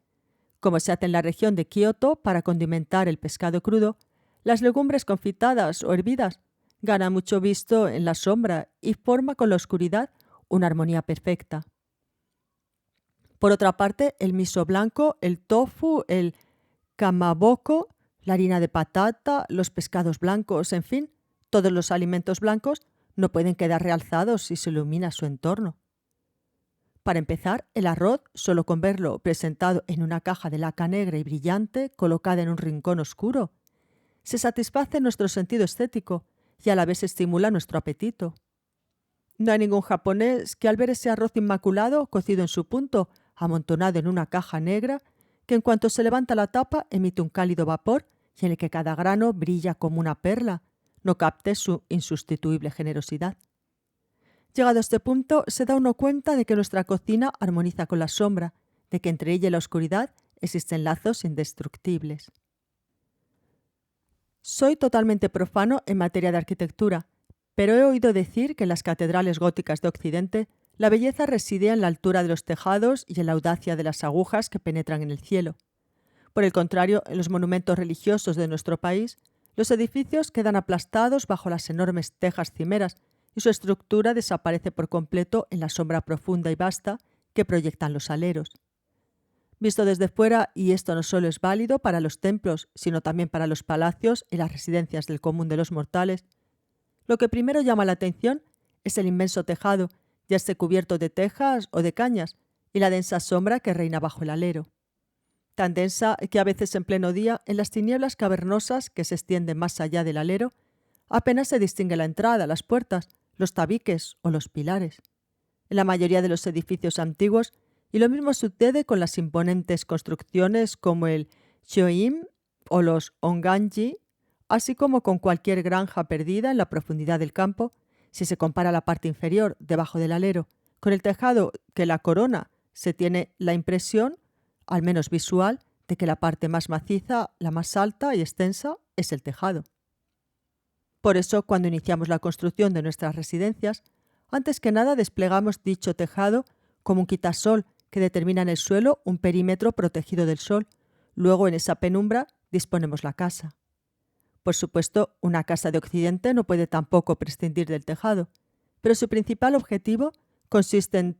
como se hace en la región de Kioto para condimentar el pescado crudo, las legumbres confitadas o hervidas ganan mucho visto en la sombra y forma con la oscuridad una armonía perfecta. Por otra parte, el miso blanco, el tofu, el kamaboko, la harina de patata, los pescados blancos, en fin, todos los alimentos blancos no pueden quedar realzados si se ilumina su entorno. Para empezar, el arroz, solo con verlo presentado en una caja de laca negra y brillante, colocada en un rincón oscuro, se satisface nuestro sentido estético y a la vez estimula nuestro apetito. No hay ningún japonés que al ver ese arroz inmaculado, cocido en su punto, amontonado en una caja negra, que en cuanto se levanta la tapa emite un cálido vapor y en el que cada grano brilla como una perla, no capte su insustituible generosidad. Llegado a este punto, se da uno cuenta de que nuestra cocina armoniza con la sombra, de que entre ella y la oscuridad existen lazos indestructibles. Soy totalmente profano en materia de arquitectura, pero he oído decir que en las catedrales góticas de Occidente la belleza residía en la altura de los tejados y en la audacia de las agujas que penetran en el cielo. Por el contrario, en los monumentos religiosos de nuestro país, los edificios quedan aplastados bajo las enormes tejas cimeras y su estructura desaparece por completo en la sombra profunda y vasta que proyectan los aleros. Visto desde fuera, y esto no solo es válido para los templos, sino también para los palacios y las residencias del común de los mortales, lo que primero llama la atención es el inmenso tejado, ya esté cubierto de tejas o de cañas, y la densa sombra que reina bajo el alero. Tan densa que a veces en pleno día, en las tinieblas cavernosas que se extienden más allá del alero, apenas se distingue la entrada, las puertas, los tabiques o los pilares. En la mayoría de los edificios antiguos, y lo mismo sucede con las imponentes construcciones como el Shoin o los Onganji, así como con cualquier granja perdida en la profundidad del campo, si se compara la parte inferior, debajo del alero, con el tejado que la corona, se tiene la impresión, al menos visual, de que la parte más maciza, la más alta y extensa, es el tejado. Por eso, cuando iniciamos la construcción de nuestras residencias, antes que nada desplegamos dicho tejado como un quitasol que determina en el suelo un perímetro protegido del sol. Luego, en esa penumbra, disponemos la casa. Por supuesto, una casa de Occidente no puede tampoco prescindir del tejado, pero su principal objetivo consiste no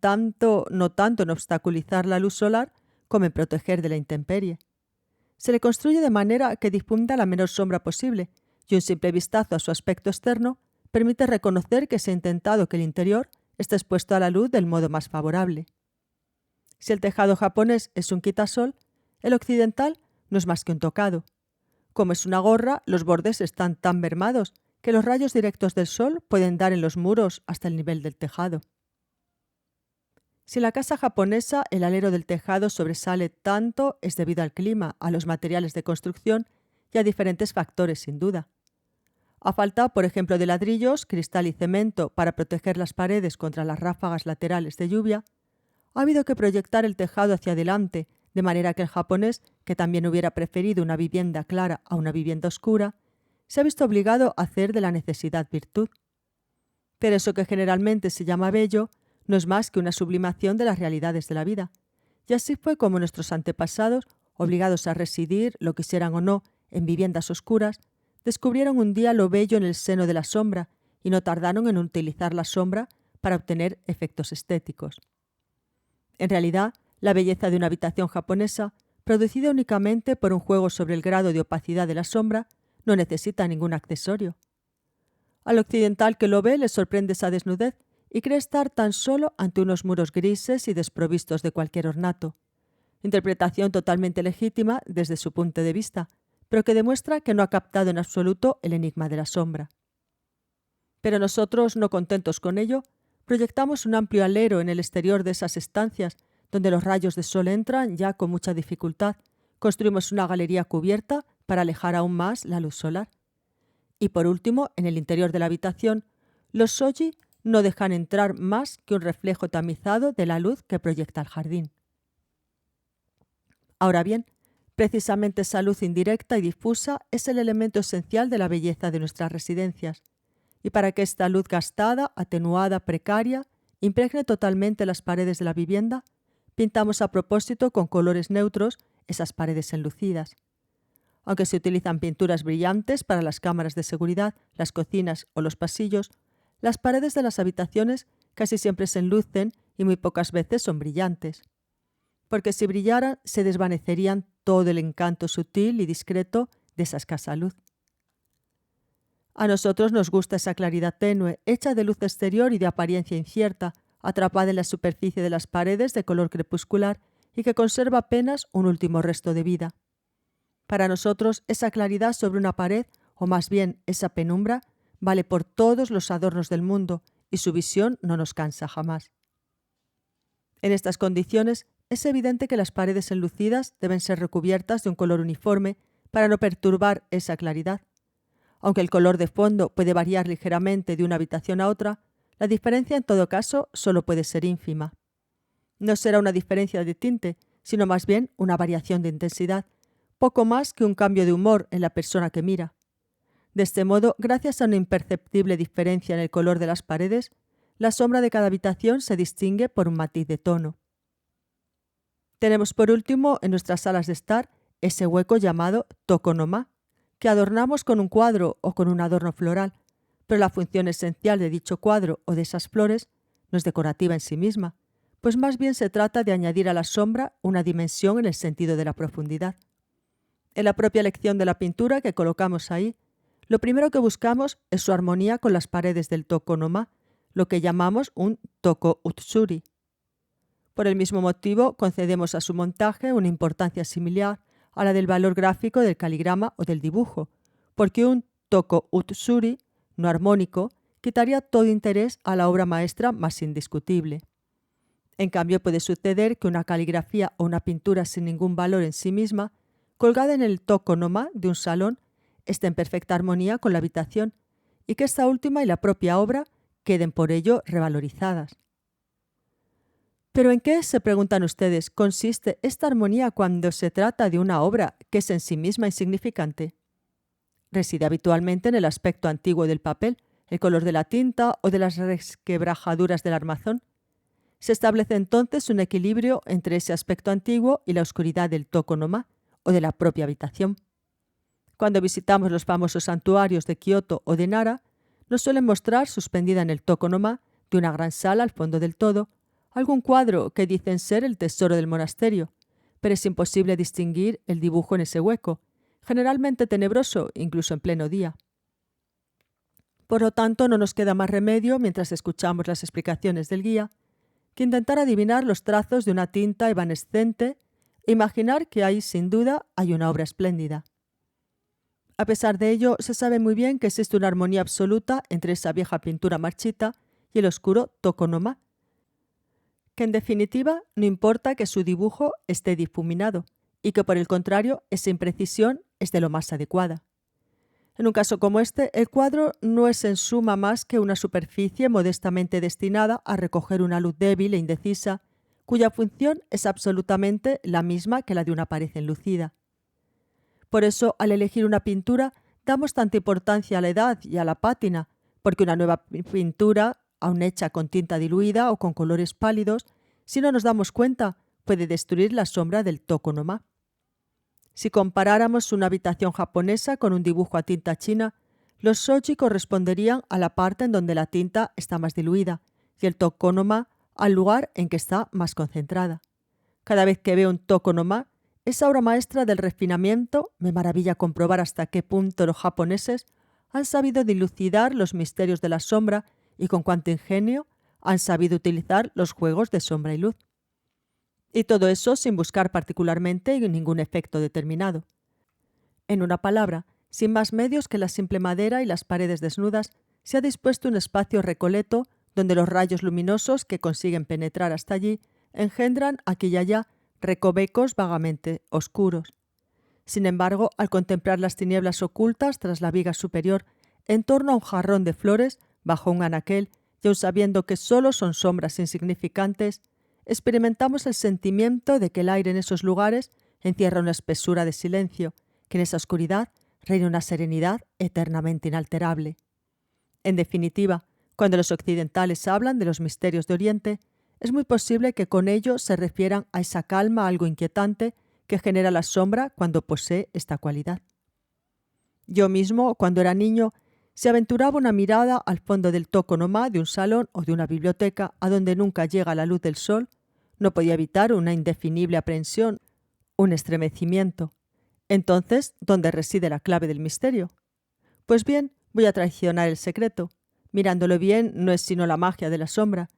tanto en obstaculizar la luz solar como en proteger de la intemperie. Se le construye de manera que difunda la menor sombra posible, y un simple vistazo a su aspecto externo permite reconocer que se ha intentado que el interior esté expuesto a la luz del modo más favorable. Si el tejado japonés es un quitasol, el occidental no es más que un tocado. Como es una gorra, los bordes están tan mermados que los rayos directos del sol pueden dar en los muros hasta el nivel del tejado. Si en la casa japonesa el alero del tejado sobresale tanto es debido al clima, a los materiales de construcción y a diferentes factores sin duda. A falta, por ejemplo, de ladrillos, cristal y cemento para proteger las paredes contra las ráfagas laterales de lluvia, ha habido que proyectar el tejado hacia adelante, de manera que el japonés, que también hubiera preferido una vivienda clara a una vivienda oscura, se ha visto obligado a hacer de la necesidad virtud. Pero eso que generalmente se llama bello no es más que una sublimación de las realidades de la vida. Y así fue como nuestros antepasados, obligados a residir, lo quisieran o no, en viviendas oscuras, descubrieron un día lo bello en el seno de la sombra y no tardaron en utilizar la sombra para obtener efectos estéticos. En realidad, la belleza de una habitación japonesa, producida únicamente por un juego sobre el grado de opacidad de la sombra, no necesita ningún accesorio. Al occidental que lo ve le sorprende esa desnudez y cree estar tan solo ante unos muros grises y desprovistos de cualquier ornato. Interpretación totalmente legítima desde su punto de vista, pero que demuestra que no ha captado en absoluto el enigma de la sombra. Pero nosotros, no contentos con ello, proyectamos un amplio alero en el exterior de esas estancias, donde los rayos de sol entran ya con mucha dificultad. Construimos una galería cubierta para alejar aún más la luz solar. Y por último, en el interior de la habitación, los shoji no dejan entrar más que un reflejo tamizado de la luz que proyecta el jardín. Ahora bien, precisamente esa luz indirecta y difusa es el elemento esencial de la belleza de nuestras residencias. Y para que esta luz gastada, atenuada, precaria, impregne totalmente las paredes de la vivienda, pintamos a propósito con colores neutros esas paredes enlucidas. Aunque se utilizan pinturas brillantes para las cámaras de seguridad, las cocinas o los pasillos, las paredes de las habitaciones casi siempre se enlucen y muy pocas veces son brillantes. Porque si brillaran, se desvanecerían todo el encanto sutil y discreto de esa escasa luz. A nosotros nos gusta esa claridad tenue, hecha de luz exterior y de apariencia incierta, atrapada en la superficie de las paredes de color crepuscular y que conserva apenas un último resto de vida. Para nosotros, esa claridad sobre una pared, o más bien esa penumbra, vale por todos los adornos del mundo y su visión no nos cansa jamás. En estas condiciones, es evidente que las paredes enlucidas deben ser recubiertas de un color uniforme para no perturbar esa claridad. Aunque el color de fondo puede variar ligeramente de una habitación a otra, la diferencia en todo caso solo puede ser ínfima. No será una diferencia de tinte, sino más bien una variación de intensidad, poco más que un cambio de humor en la persona que mira. De este modo, gracias a una imperceptible diferencia en el color de las paredes, la sombra de cada habitación se distingue por un matiz de tono. Tenemos por último en nuestras salas de estar ese hueco llamado tokonoma, que adornamos con un cuadro o con un adorno floral, pero la función esencial de dicho cuadro o de esas flores no es decorativa en sí misma, pues más bien se trata de añadir a la sombra una dimensión en el sentido de la profundidad. En la propia elección de la pintura que colocamos ahí, lo primero que buscamos es su armonía con las paredes del tokonoma, lo que llamamos un toko-utsuri. Por el mismo motivo, concedemos a su montaje una importancia similar a la del valor gráfico del caligrama o del dibujo, porque un toko-utsuri no armónico quitaría todo interés a la obra maestra más indiscutible. En cambio, puede suceder que una caligrafía o una pintura sin ningún valor en sí misma, colgada en el tokonoma de un salón, esté en perfecta armonía con la habitación y que esta última y la propia obra queden por ello revalorizadas. ¿Pero en qué, se preguntan ustedes, consiste esta armonía cuando se trata de una obra que es en sí misma insignificante? reside habitualmente en el aspecto antiguo del papel, el color de la tinta o de las resquebrajaduras del armazón. Se establece entonces un equilibrio entre ese aspecto antiguo y la oscuridad del tokonoma o de la propia habitación. Cuando visitamos los famosos santuarios de Kioto o de Nara, nos suelen mostrar suspendida en el tokonoma de una gran sala al fondo del todo algún cuadro que dicen ser el tesoro del monasterio, pero es imposible distinguir el dibujo en ese hueco, generalmente tenebroso incluso en pleno día. Por lo tanto, no nos queda más remedio, mientras escuchamos las explicaciones del guía, que intentar adivinar los trazos de una tinta evanescente e imaginar que ahí, sin duda, hay una obra espléndida. A pesar de ello, se sabe muy bien que existe una armonía absoluta entre esa vieja pintura marchita y el oscuro tokonoma, que en definitiva no importa que su dibujo esté difuminado y que por el contrario esa imprecisión es de lo más adecuada. En un caso como este, el cuadro no es en suma más que una superficie modestamente destinada a recoger una luz débil e indecisa, cuya función es absolutamente la misma que la de una pared enlucida. Por eso, al elegir una pintura, damos tanta importancia a la edad y a la pátina, porque una nueva pintura, aun hecha con tinta diluida o con colores pálidos, si no nos damos cuenta, puede destruir la sombra del tokonoma. Si comparáramos una habitación japonesa con un dibujo a tinta china, los shoji corresponderían a la parte en donde la tinta está más diluida y el tokonoma al lugar en que está más concentrada. Cada vez que veo un tokonoma, esa obra maestra del refinamiento, me maravilla comprobar hasta qué punto los japoneses han sabido dilucidar los misterios de la sombra y con cuánto ingenio han sabido utilizar los juegos de sombra y luz. Y todo eso sin buscar particularmente ningún efecto determinado. En una palabra, sin más medios que la simple madera y las paredes desnudas, se ha dispuesto un espacio recoleto donde los rayos luminosos que consiguen penetrar hasta allí engendran aquí y allá recovecos vagamente oscuros. Sin embargo, al contemplar las tinieblas ocultas tras la viga superior, en torno a un jarrón de flores, bajo un anaquel, y aun sabiendo que solo son sombras insignificantes, experimentamos el sentimiento de que el aire en esos lugares encierra una espesura de silencio, que en esa oscuridad reina una serenidad eternamente inalterable. En definitiva, cuando los occidentales hablan de los misterios de Oriente, es muy posible que con ello se refieran a esa calma algo inquietante que genera la sombra cuando posee esta cualidad. Yo mismo, cuando era niño, si aventuraba una mirada al fondo del tokonoma de un salón o de una biblioteca a donde nunca llega la luz del sol, no podía evitar una indefinible aprensión, un estremecimiento. Entonces, ¿dónde reside la clave del misterio? Pues bien, voy a traicionar el secreto. Mirándolo bien, no es sino la magia de la sombra.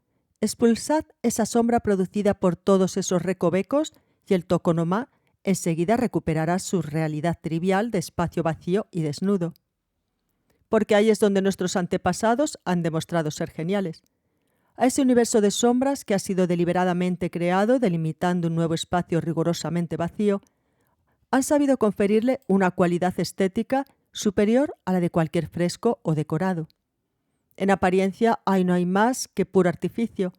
Expulsad esa sombra producida por todos esos recovecos y el tokonoma enseguida recuperará su realidad trivial de espacio vacío y desnudo. Porque ahí es donde nuestros antepasados han demostrado ser geniales. A ese universo de sombras que ha sido deliberadamente creado delimitando un nuevo espacio rigurosamente vacío, han sabido conferirle una cualidad estética superior a la de cualquier fresco o decorado. En apariencia ahí no hay más que puro artificio,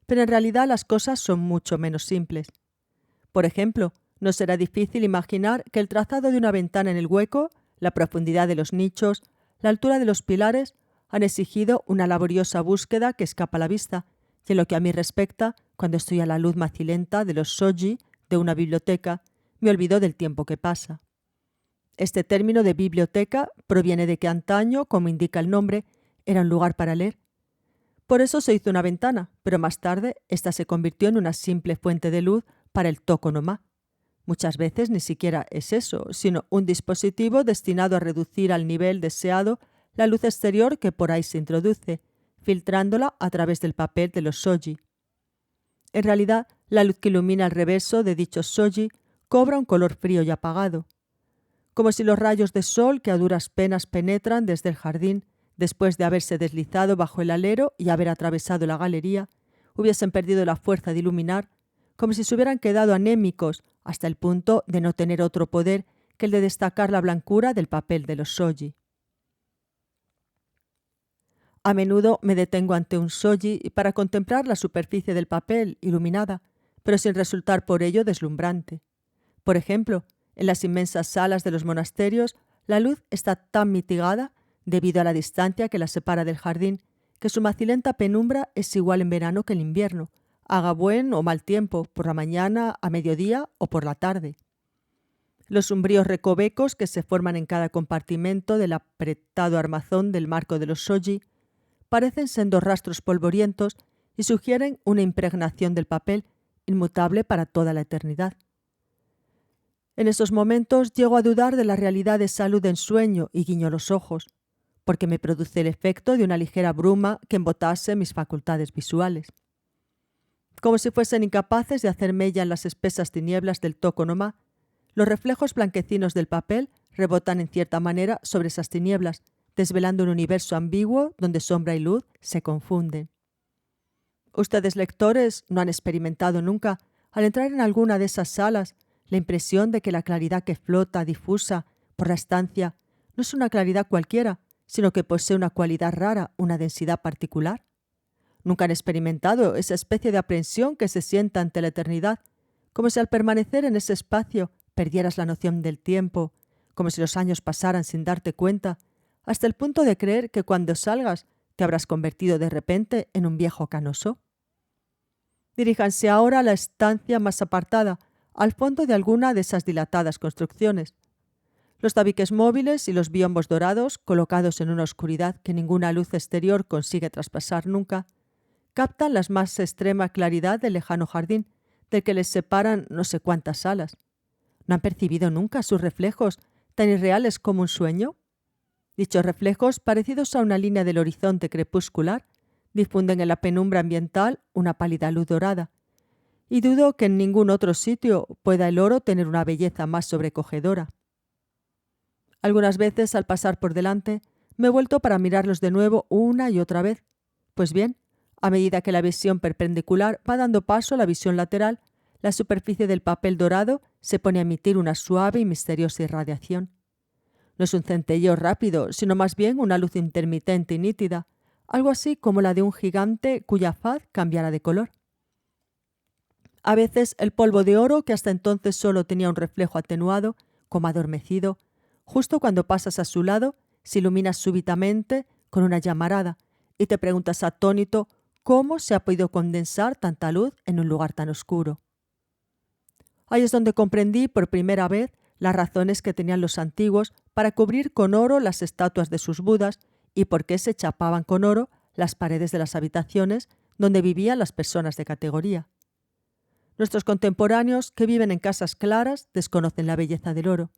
pero en realidad las cosas son mucho menos simples. Por ejemplo, no será difícil imaginar que el trazado de una ventana en el hueco, la profundidad de los nichos, la altura de los pilares han exigido una laboriosa búsqueda que escapa a la vista, y en lo que a mí respecta, cuando estoy a la luz macilenta de los shoji de una biblioteca, me olvido del tiempo que pasa. Este término de biblioteca proviene de que antaño, como indica el nombre, era un lugar para leer. Por eso se hizo una ventana, pero más tarde ésta se convirtió en una simple fuente de luz para el tokonoma. Muchas veces ni siquiera es eso, sino un dispositivo destinado a reducir al nivel deseado la luz exterior que por ahí se introduce, filtrándola a través del papel de los shoji. En realidad, la luz que ilumina el reverso de dichos shoji cobra un color frío y apagado, como si los rayos de sol que a duras penas penetran desde el jardín, después de haberse deslizado bajo el alero y haber atravesado la galería, hubiesen perdido la fuerza de iluminar, como si se hubieran quedado anémicos hasta el punto de no tener otro poder que el de destacar la blancura del papel de los shoji. A menudo me detengo ante un shoji para contemplar la superficie del papel iluminada, pero sin resultar por ello deslumbrante. Por ejemplo, en las inmensas salas de los monasterios, La luz está tan mitigada, debido a la distancia que la separa del jardín, que su macilenta penumbra es igual en verano que en invierno, haga buen o mal tiempo, por la mañana, a mediodía o por la tarde. Los umbríos recovecos que se forman en cada compartimento del apretado armazón del marco de los shoji parecen sendos rastros polvorientos y sugieren una impregnación del papel inmutable para toda la eternidad. En esos momentos llego a dudar de la realidad de salud en sueño y guiño los ojos, porque me produce el efecto de una ligera bruma que embotase mis facultades visuales. Como si fuesen incapaces de hacer mella en las espesas tinieblas del tokonoma, los reflejos blanquecinos del papel rebotan en cierta manera sobre esas tinieblas, desvelando un universo ambiguo donde sombra y luz se confunden. Ustedes, lectores, no han experimentado nunca, al entrar en alguna de esas salas, la impresión de que la claridad que flota difusa por la estancia no es una claridad cualquiera, sino que posee una cualidad rara, una densidad particular. Nunca han experimentado esa especie de aprensión que se sienta ante la eternidad, como si al permanecer en ese espacio perdieras la noción del tiempo, como si los años pasaran sin darte cuenta, hasta el punto de creer que cuando salgas te habrás convertido de repente en un viejo canoso. Diríjanse ahora a la estancia más apartada, al fondo de alguna de esas dilatadas construcciones. Los tabiques móviles y los biombos dorados, colocados en una oscuridad que ninguna luz exterior consigue traspasar nunca, captan la más extrema claridad del lejano jardín, del que les separan no sé cuántas salas. ¿No han percibido nunca sus reflejos tan irreales como un sueño? Dichos reflejos, parecidos a una línea del horizonte crepuscular, difunden en la penumbra ambiental una pálida luz dorada, y dudo que en ningún otro sitio pueda el oro tener una belleza más sobrecogedora. Algunas veces, al pasar por delante, me he vuelto para mirarlos de nuevo una y otra vez. Pues bien, a medida que la visión perpendicular va dando paso a la visión lateral, la superficie del papel dorado se pone a emitir una suave y misteriosa irradiación. No es un centelleo rápido, sino más bien una luz intermitente y nítida, algo así como la de un gigante cuya faz cambiara de color. A veces el polvo de oro, que hasta entonces solo tenía un reflejo atenuado, como adormecido, justo cuando pasas a su lado, se ilumina súbitamente con una llamarada y te preguntas atónito cómo se ha podido condensar tanta luz en un lugar tan oscuro. Ahí es donde comprendí por primera vez las razones que tenían los antiguos para cubrir con oro las estatuas de sus budas y por qué se chapaban con oro las paredes de las habitaciones donde vivían las personas de categoría. Nuestros contemporáneos, que viven en casas claras, desconocen la belleza del oro,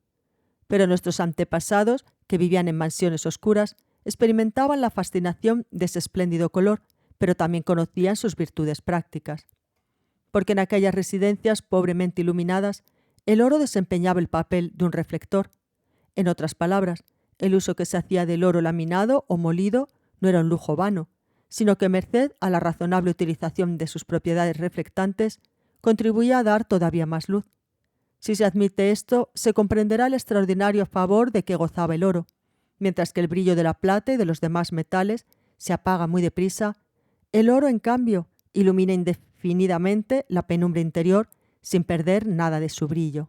pero nuestros antepasados, que vivían en mansiones oscuras, experimentaban la fascinación de ese espléndido color, pero también conocían sus virtudes prácticas. Porque en aquellas residencias pobremente iluminadas, el oro desempeñaba el papel de un reflector. En otras palabras, el uso que se hacía del oro laminado o molido no era un lujo vano, sino que, merced a la razonable utilización de sus propiedades reflectantes, contribuía a dar todavía más luz. Si se admite esto, se comprenderá el extraordinario favor de que gozaba el oro. Mientras que el brillo de la plata y de los demás metales se apaga muy deprisa, el oro, en cambio, ilumina indefinidamente la penumbra interior sin perder nada de su brillo.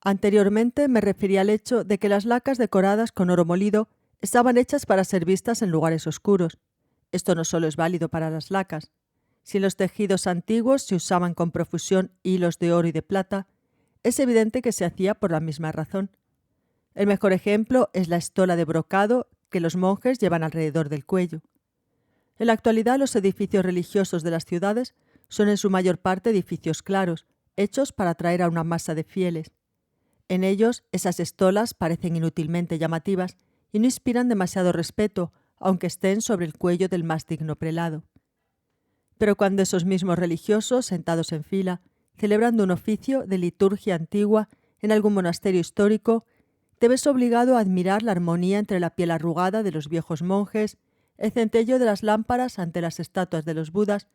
Anteriormente me referí al hecho de que las lacas decoradas con oro molido estaban hechas para ser vistas en lugares oscuros. Esto no solo es válido para las lacas. Si en los tejidos antiguos se usaban con profusión hilos de oro y de plata, es evidente que se hacía por la misma razón. El mejor ejemplo es la estola de brocado que los monjes llevan alrededor del cuello. En la actualidad, los edificios religiosos de las ciudades son en su mayor parte edificios claros, hechos para atraer a una masa de fieles. En ellos, esas estolas parecen inútilmente llamativas y no inspiran demasiado respeto, aunque estén sobre el cuello del más digno prelado. Pero cuando esos mismos religiosos, sentados en fila, celebrando un oficio de liturgia antigua en algún monasterio histórico, te ves obligado a admirar la armonía entre la piel arrugada de los viejos monjes, el centelleo de las lámparas ante las estatuas de los budas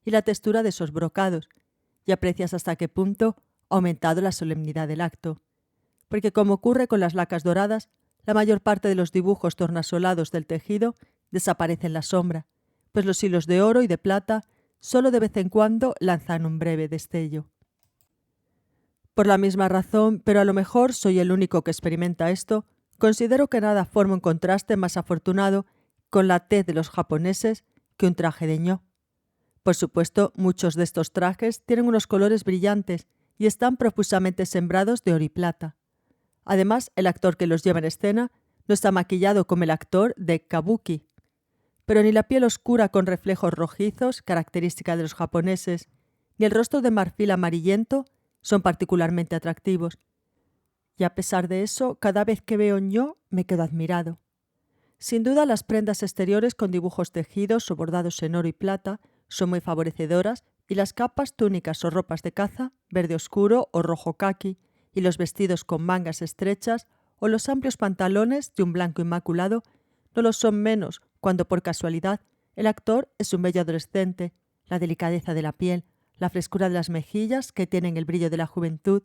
y la textura de esos brocados, y aprecias hasta qué punto ha aumentado la solemnidad del acto. Porque, como ocurre con las lacas doradas, la mayor parte de los dibujos tornasolados del tejido desaparecen en la sombra, pues los hilos de oro y de plata solo de vez en cuando lanzan un breve destello. Por la misma razón, pero a lo mejor soy el único que experimenta esto, considero que nada forma un contraste más afortunado con la tez de los japoneses que un traje de ño. Por supuesto, muchos de estos trajes tienen unos colores brillantes y están profusamente sembrados de oro y plata. Además, el actor que los lleva en escena no está maquillado como el actor de kabuki. Pero ni la piel oscura con reflejos rojizos, característica de los japoneses, ni el rostro de marfil amarillento son particularmente atractivos. Y a pesar de eso, cada vez que veo un ño, me quedo admirado. Sin duda, las prendas exteriores con dibujos tejidos o bordados en oro y plata son muy favorecedoras y las capas, túnicas o ropas de caza, verde oscuro o rojo caqui, y los vestidos con mangas estrechas o los amplios pantalones de un blanco inmaculado no lo son menos cuando por casualidad el actor es un bello adolescente, la delicadeza de la piel, la frescura de las mejillas que tienen el brillo de la juventud,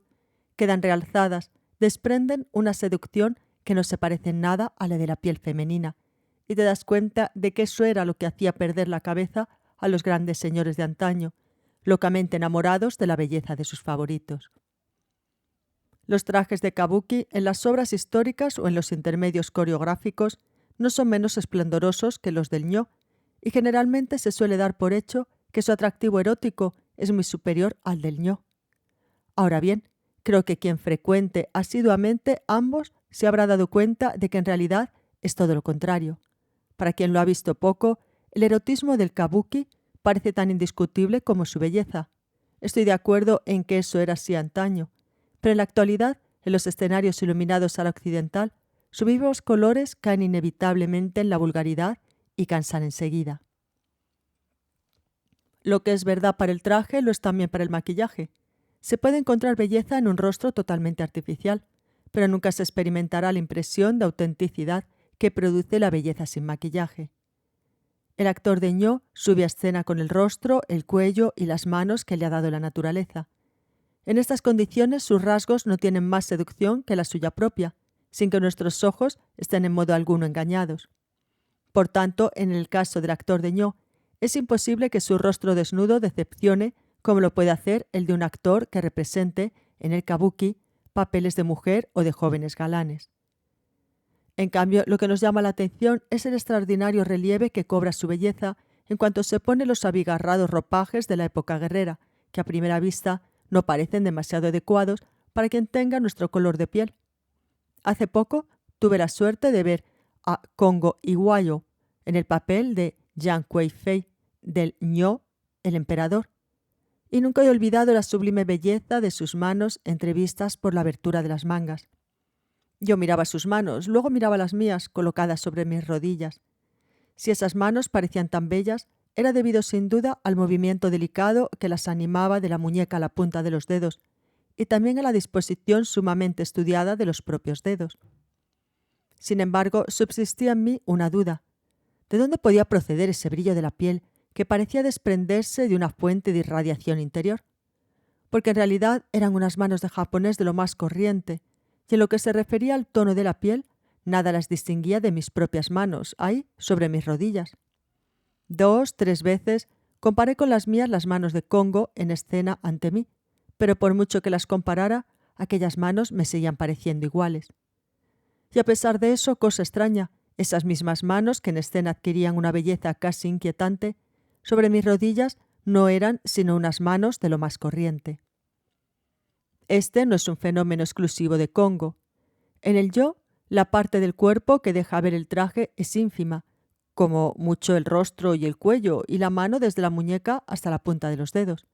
quedan realzadas, desprenden una seducción que no se parece en nada a la de la piel femenina, y te das cuenta de que eso era lo que hacía perder la cabeza a los grandes señores de antaño, locamente enamorados de la belleza de sus favoritos. Los trajes de kabuki en las obras históricas o en los intermedios coreográficos no son menos esplendorosos que los del ño, y generalmente se suele dar por hecho que su atractivo erótico es muy superior al del ño. Ahora bien, creo que quien frecuente asiduamente ambos se habrá dado cuenta de que en realidad es todo lo contrario. Para quien lo ha visto poco, el erotismo del kabuki parece tan indiscutible como su belleza. Estoy de acuerdo en que eso era así antaño, pero en la actualidad, en los escenarios iluminados a la occidental, sus vivos colores caen inevitablemente en la vulgaridad y cansan enseguida. Lo que es verdad para el traje lo es también para el maquillaje. Se puede encontrar belleza en un rostro totalmente artificial, pero nunca se experimentará la impresión de autenticidad que produce la belleza sin maquillaje. El actor de ño sube a escena con el rostro, el cuello y las manos que le ha dado la naturaleza. En estas condiciones sus rasgos no tienen más seducción que la suya propia, sin que nuestros ojos estén en modo alguno engañados. Por tanto, en el caso del actor de ño, es imposible que su rostro desnudo decepcione como lo puede hacer el de un actor que represente, en el kabuki, papeles de mujer o de jóvenes galanes. En cambio, lo que nos llama la atención es el extraordinario relieve que cobra su belleza en cuanto se pone los abigarrados ropajes de la época guerrera, que a primera vista no parecen demasiado adecuados para quien tenga nuestro color de piel. Hace poco tuve la suerte de ver a Kongo Iwayo en el papel de Yang Kuei-fei del ño, el emperador, y nunca he olvidado la sublime belleza de sus manos entrevistas por la abertura de las mangas. Yo miraba sus manos, luego miraba las mías colocadas sobre mis rodillas. Si esas manos parecían tan bellas, era debido sin duda al movimiento delicado que las animaba de la muñeca a la punta de los dedos, y también a la disposición sumamente estudiada de los propios dedos. Sin embargo, subsistía en mí una duda. ¿De dónde podía proceder ese brillo de la piel que parecía desprenderse de una fuente de irradiación interior? Porque en realidad eran unas manos de japonés de lo más corriente, y en lo que se refería al tono de la piel, nada las distinguía de mis propias manos, ahí, sobre mis rodillas. 2, 3 veces comparé con las mías las manos de Kongo en escena ante mí, pero por mucho que las comparara, aquellas manos me seguían pareciendo iguales. Y a pesar de eso, cosa extraña, esas mismas manos que en escena adquirían una belleza casi inquietante, sobre mis rodillas no eran sino unas manos de lo más corriente. Este no es un fenómeno exclusivo de Kongo. En el yo, la parte del cuerpo que deja ver el traje es ínfima, como mucho el rostro y el cuello y la mano desde la muñeca hasta la punta de los dedos.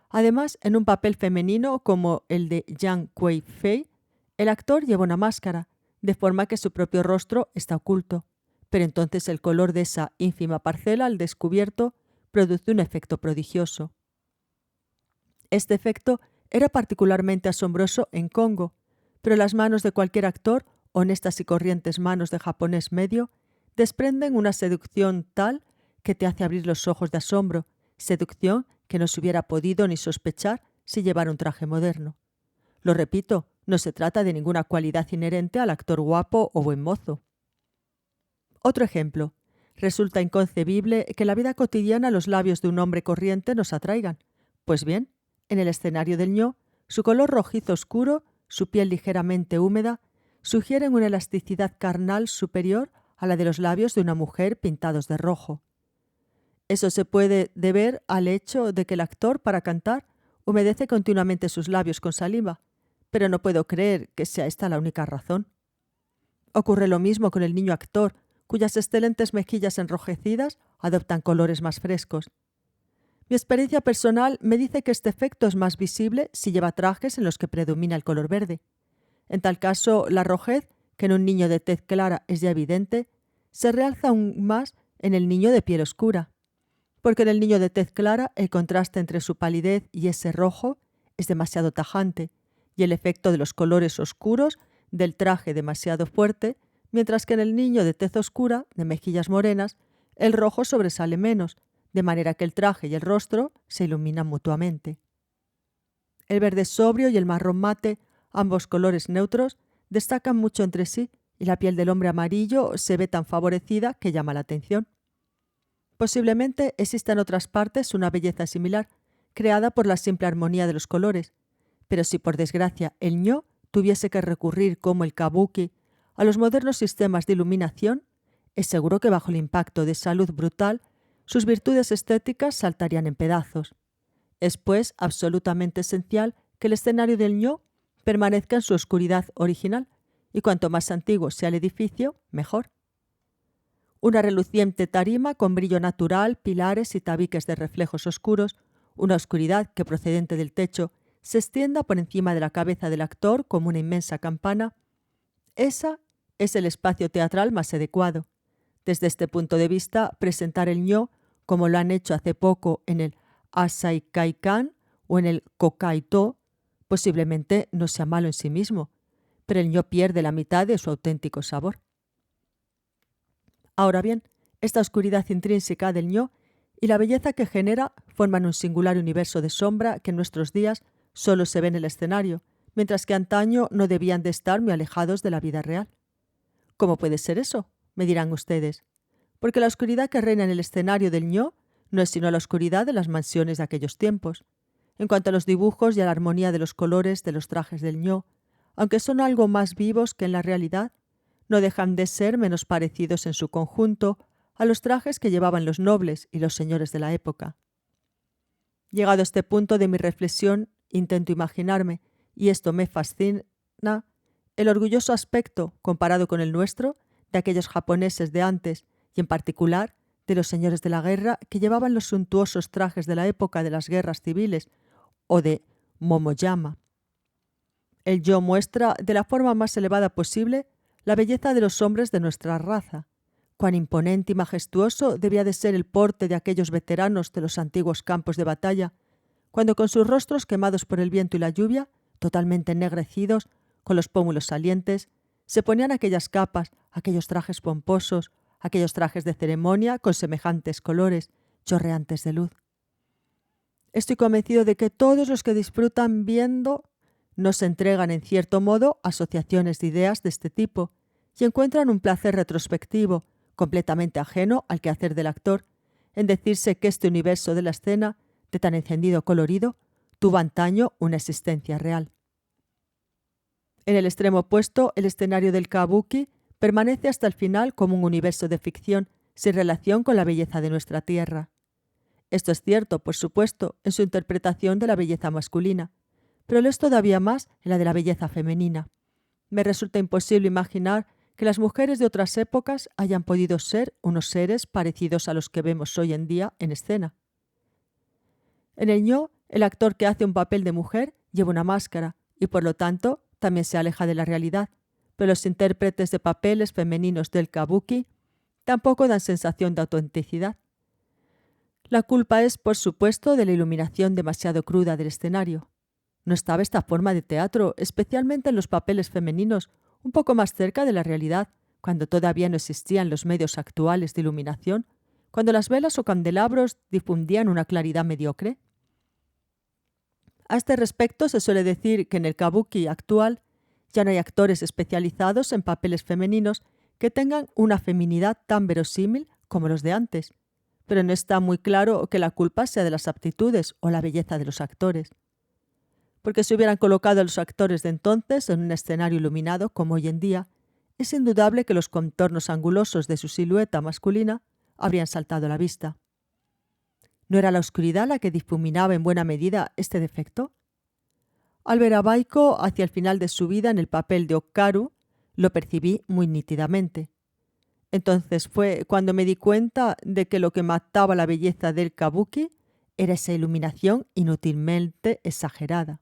Además, en un papel femenino como el de Yang Kuei-fei, el actor lleva una máscara, de forma que su propio rostro está oculto, pero entonces el color de esa ínfima parcela al descubierto produce un efecto prodigioso. Este efecto era particularmente asombroso en Kongo, pero las manos de cualquier actor, honestas y corrientes manos de japonés medio, desprenden una seducción tal que te hace abrir los ojos de asombro, seducción que no se hubiera podido ni sospechar si llevara un traje moderno. Lo repito, no se trata de ninguna cualidad inherente al actor guapo o buen mozo. Otro ejemplo. Resulta inconcebible que en la vida cotidiana los labios de un hombre corriente nos atraigan. Pues bien, en el escenario del ño, su color rojizo oscuro, su piel ligeramente húmeda, sugieren una elasticidad carnal superior a la de los labios de una mujer pintados de rojo. Eso se puede deber al hecho de que el actor, para cantar, humedece continuamente sus labios con saliva, pero no puedo creer que sea esta la única razón. Ocurre lo mismo con el niño actor, cuyas excelentes mejillas enrojecidas adoptan colores más frescos. Mi experiencia personal me dice que este efecto es más visible si lleva trajes en los que predomina el color verde. En tal caso, la rojez, que en un niño de tez clara es ya evidente, se realza aún más en el niño de piel oscura, porque en el niño de tez clara el contraste entre su palidez y ese rojo es demasiado tajante, y el efecto de los colores oscuros del traje demasiado fuerte, mientras que en el niño de tez oscura, de mejillas morenas, el rojo sobresale menos, de manera que el traje y el rostro se iluminan mutuamente. El verde sobrio y el marrón mate, ambos colores neutros, destacan mucho entre sí, y la piel del hombre amarillo se ve tan favorecida que llama la atención. Posiblemente exista en otras partes una belleza similar, creada por la simple armonía de los colores, pero si por desgracia el ño tuviese que recurrir, como el kabuki, a los modernos sistemas de iluminación, es seguro que bajo el impacto de esa luz brutal, sus virtudes estéticas saltarían en pedazos. Es, pues, absolutamente esencial que el escenario del ño permanezca en su oscuridad original, y cuanto más antiguo sea el edificio, mejor. Una reluciente tarima con brillo natural, pilares y tabiques de reflejos oscuros, una oscuridad que procedente del techo se extienda por encima de la cabeza del actor como una inmensa campana. Esa es el espacio teatral más adecuado. Desde este punto de vista, presentar el ño, como lo han hecho hace poco en el Asaikaikan o en el Kokaito, posiblemente no sea malo en sí mismo, pero el ño pierde la mitad de su auténtico sabor. Ahora bien, esta oscuridad intrínseca del ño y la belleza que genera forman un singular universo de sombra que en nuestros días solo se ve en el escenario, mientras que antaño no debían de estar muy alejados de la vida real. ¿Cómo puede ser eso?, me dirán ustedes. Porque la oscuridad que reina en el escenario del ño no es sino la oscuridad de las mansiones de aquellos tiempos. En cuanto a los dibujos y a la armonía de los colores de los trajes del ño, aunque son algo más vivos que en la realidad, no dejan de ser menos parecidos en su conjunto a los trajes que llevaban los nobles y los señores de la época. Llegado a este punto de mi reflexión, intento imaginarme, y esto me fascina, el orgulloso aspecto, comparado con el nuestro, de aquellos japoneses de antes, y en particular de los señores de la guerra que llevaban los suntuosos trajes de la época de las guerras civiles o de Momoyama. El yo muestra de la forma más elevada posible la belleza de los hombres de nuestra raza. Cuán imponente y majestuoso debía de ser el porte de aquellos veteranos de los antiguos campos de batalla, cuando con sus rostros quemados por el viento y la lluvia, totalmente ennegrecidos, con los pómulos salientes, se ponían aquellas capas, aquellos trajes pomposos, aquellos trajes de ceremonia con semejantes colores, chorreantes de luz. Estoy convencido de que todos los que disfrutan viendo nos entregan en cierto modo asociaciones de ideas de este tipo y encuentran un placer retrospectivo, completamente ajeno al quehacer del actor, en decirse que este universo de la escena, de tan encendido colorido, tuvo antaño una existencia real. En el extremo opuesto, el escenario del kabuki permanece hasta el final como un universo de ficción sin relación con la belleza de nuestra tierra. Esto es cierto, por supuesto, en su interpretación de la belleza masculina, pero lo es todavía más en la de la belleza femenina. Me resulta imposible imaginar que las mujeres de otras épocas hayan podido ser unos seres parecidos a los que vemos hoy en día en escena. En el ño, el actor que hace un papel de mujer lleva una máscara y, por lo tanto, también se aleja de la realidad, pero los intérpretes de papeles femeninos del kabuki tampoco dan sensación de autenticidad. La culpa es, por supuesto, de la iluminación demasiado cruda del escenario. ¿No estaba esta forma de teatro, especialmente en los papeles femeninos, un poco más cerca de la realidad, cuando todavía no existían los medios actuales de iluminación, cuando las velas o candelabros difundían una claridad mediocre? A este respecto se suele decir que en el kabuki actual ya no hay actores especializados en papeles femeninos que tengan una feminidad tan verosímil como los de antes, pero no está muy claro que la culpa sea de las aptitudes o la belleza de los actores. porque si hubieran colocado a los actores de entonces en un escenario iluminado como hoy en día, es indudable que los contornos angulosos de su silueta masculina habrían saltado a la vista. ¿No era la oscuridad la que difuminaba en buena medida este defecto? Al ver a Baiko hacia el final de su vida en el papel de Okaru, lo percibí muy nítidamente. Entonces fue cuando me di cuenta de que lo que mataba la belleza del kabuki era esa iluminación inútilmente exagerada.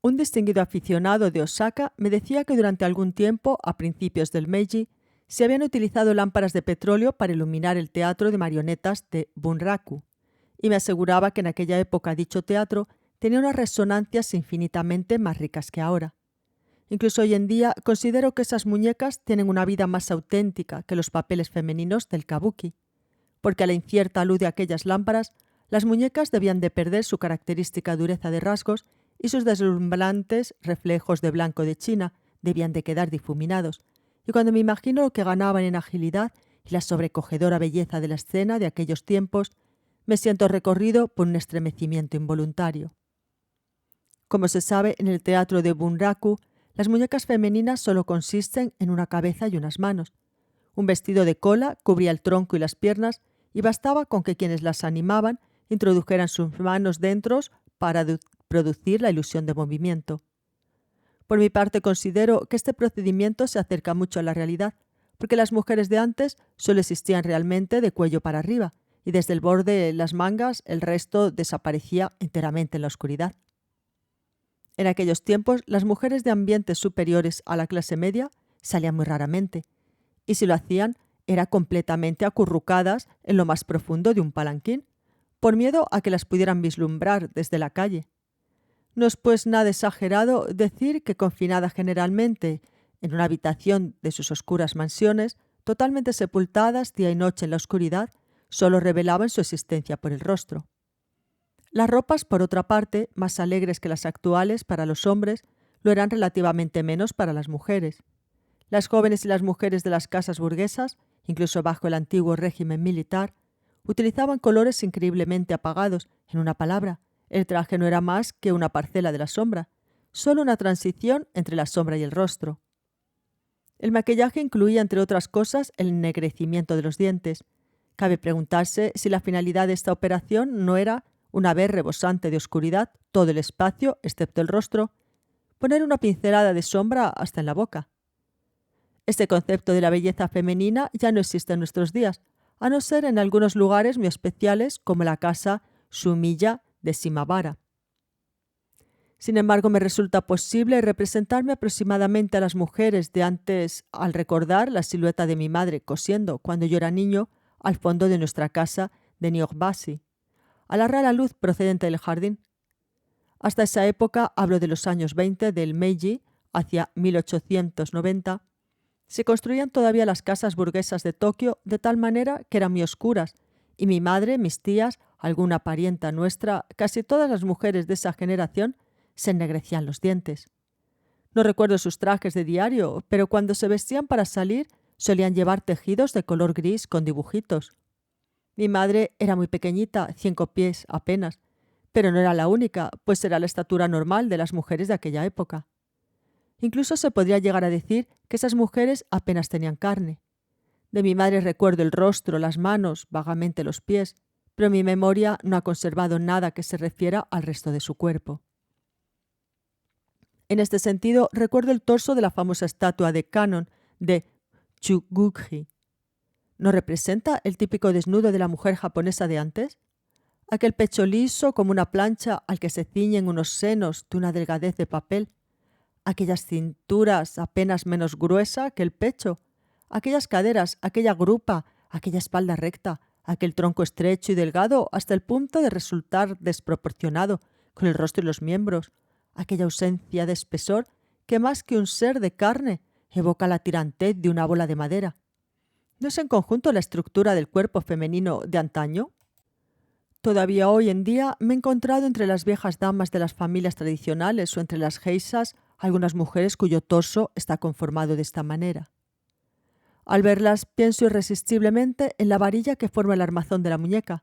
Un distinguido aficionado de Osaka me decía que durante algún tiempo, a principios del Meiji, se habían utilizado lámparas de petróleo para iluminar el teatro de marionetas de Bunraku, y me aseguraba que en aquella época dicho teatro tenía unas resonancias infinitamente más ricas que ahora. Incluso hoy en día considero que esas muñecas tienen una vida más auténtica que los papeles femeninos del kabuki, porque a la incierta luz de aquellas lámparas, las muñecas debían de perder su característica dureza de rasgos y sus deslumbrantes reflejos de blanco de China debían de quedar difuminados, y cuando me imagino lo que ganaban en agilidad y la sobrecogedora belleza de la escena de aquellos tiempos, me siento recorrido por un estremecimiento involuntario. Como se sabe, en el teatro de Bunraku, las muñecas femeninas solo consisten en una cabeza y unas manos. Un vestido de cola cubría el tronco y las piernas y bastaba con que quienes las animaban introdujeran sus manos dentro para producir la ilusión de movimiento. Por mi parte considero que este procedimiento se acerca mucho a la realidad, porque las mujeres de antes solo existían realmente de cuello para arriba y desde el borde de las mangas el resto desaparecía enteramente en la oscuridad. En aquellos tiempos, las mujeres de ambientes superiores a la clase media salían muy raramente, y si lo hacían, eran completamente acurrucadas en lo más profundo de un palanquín, por miedo a que las pudieran vislumbrar desde la calle. No es pues nada exagerado decir que confinada generalmente en una habitación de sus oscuras mansiones, totalmente sepultadas día y noche en la oscuridad, solo revelaban su existencia por el rostro. Las ropas, por otra parte, más alegres que las actuales para los hombres, lo eran relativamente menos para las mujeres. Las jóvenes y las mujeres de las casas burguesas, incluso bajo el antiguo régimen militar, utilizaban colores increíblemente apagados. En una palabra, el traje no era más que una parcela de la sombra, solo una transición entre la sombra y el rostro. El maquillaje incluía, entre otras cosas, el ennegrecimiento de los dientes. Cabe preguntarse si la finalidad de esta operación no era, una vez rebosante de oscuridad todo el espacio, excepto el rostro, poner una pincelada de sombra hasta en la boca. Este concepto de la belleza femenina ya no existe en nuestros días, a no ser en algunos lugares muy especiales como la casa Sumiya de Shimabara. Sin embargo, me resulta posible representarme aproximadamente a las mujeres de antes al recordar la silueta de mi madre cosiendo, cuando yo era niño, al fondo de nuestra casa de Nyobashi, a la rara luz procedente del jardín. Hasta esa época, hablo de los años 20 del Meiji, hacia 1890, se construían todavía las casas burguesas de Tokio de tal manera que eran muy oscuras, y mi madre, mis tías, alguna parienta nuestra, casi todas las mujeres de esa generación, se ennegrecían los dientes. No recuerdo sus trajes de diario, pero cuando se vestían para salir solían llevar tejidos de color gris con dibujitos. Mi madre era muy pequeñita, 5 pies apenas, pero no era la única, pues era la estatura normal de las mujeres de aquella época. Incluso se podría llegar a decir que esas mujeres apenas tenían carne. De mi madre recuerdo el rostro, las manos, vagamente los pies, pero mi memoria no ha conservado nada que se refiera al resto de su cuerpo. En este sentido, recuerdo el torso de la famosa estatua de Kannon de Chuguji. ¿No representa el típico desnudo de la mujer japonesa de antes? Aquel pecho liso como una plancha al que se ciñen unos senos de una delgadez de papel, aquellas cinturas apenas menos gruesa que el pecho, aquellas caderas, aquella grupa, aquella espalda recta, aquel tronco estrecho y delgado hasta el punto de resultar desproporcionado con el rostro y los miembros, aquella ausencia de espesor que más que un ser de carne evoca la tirantez de una bola de madera. ¿No es en conjunto la estructura del cuerpo femenino de antaño? Todavía hoy en día me he encontrado entre las viejas damas de las familias tradicionales o entre las geishas algunas mujeres cuyo torso está conformado de esta manera. Al verlas pienso irresistiblemente en la varilla que forma el armazón de la muñeca.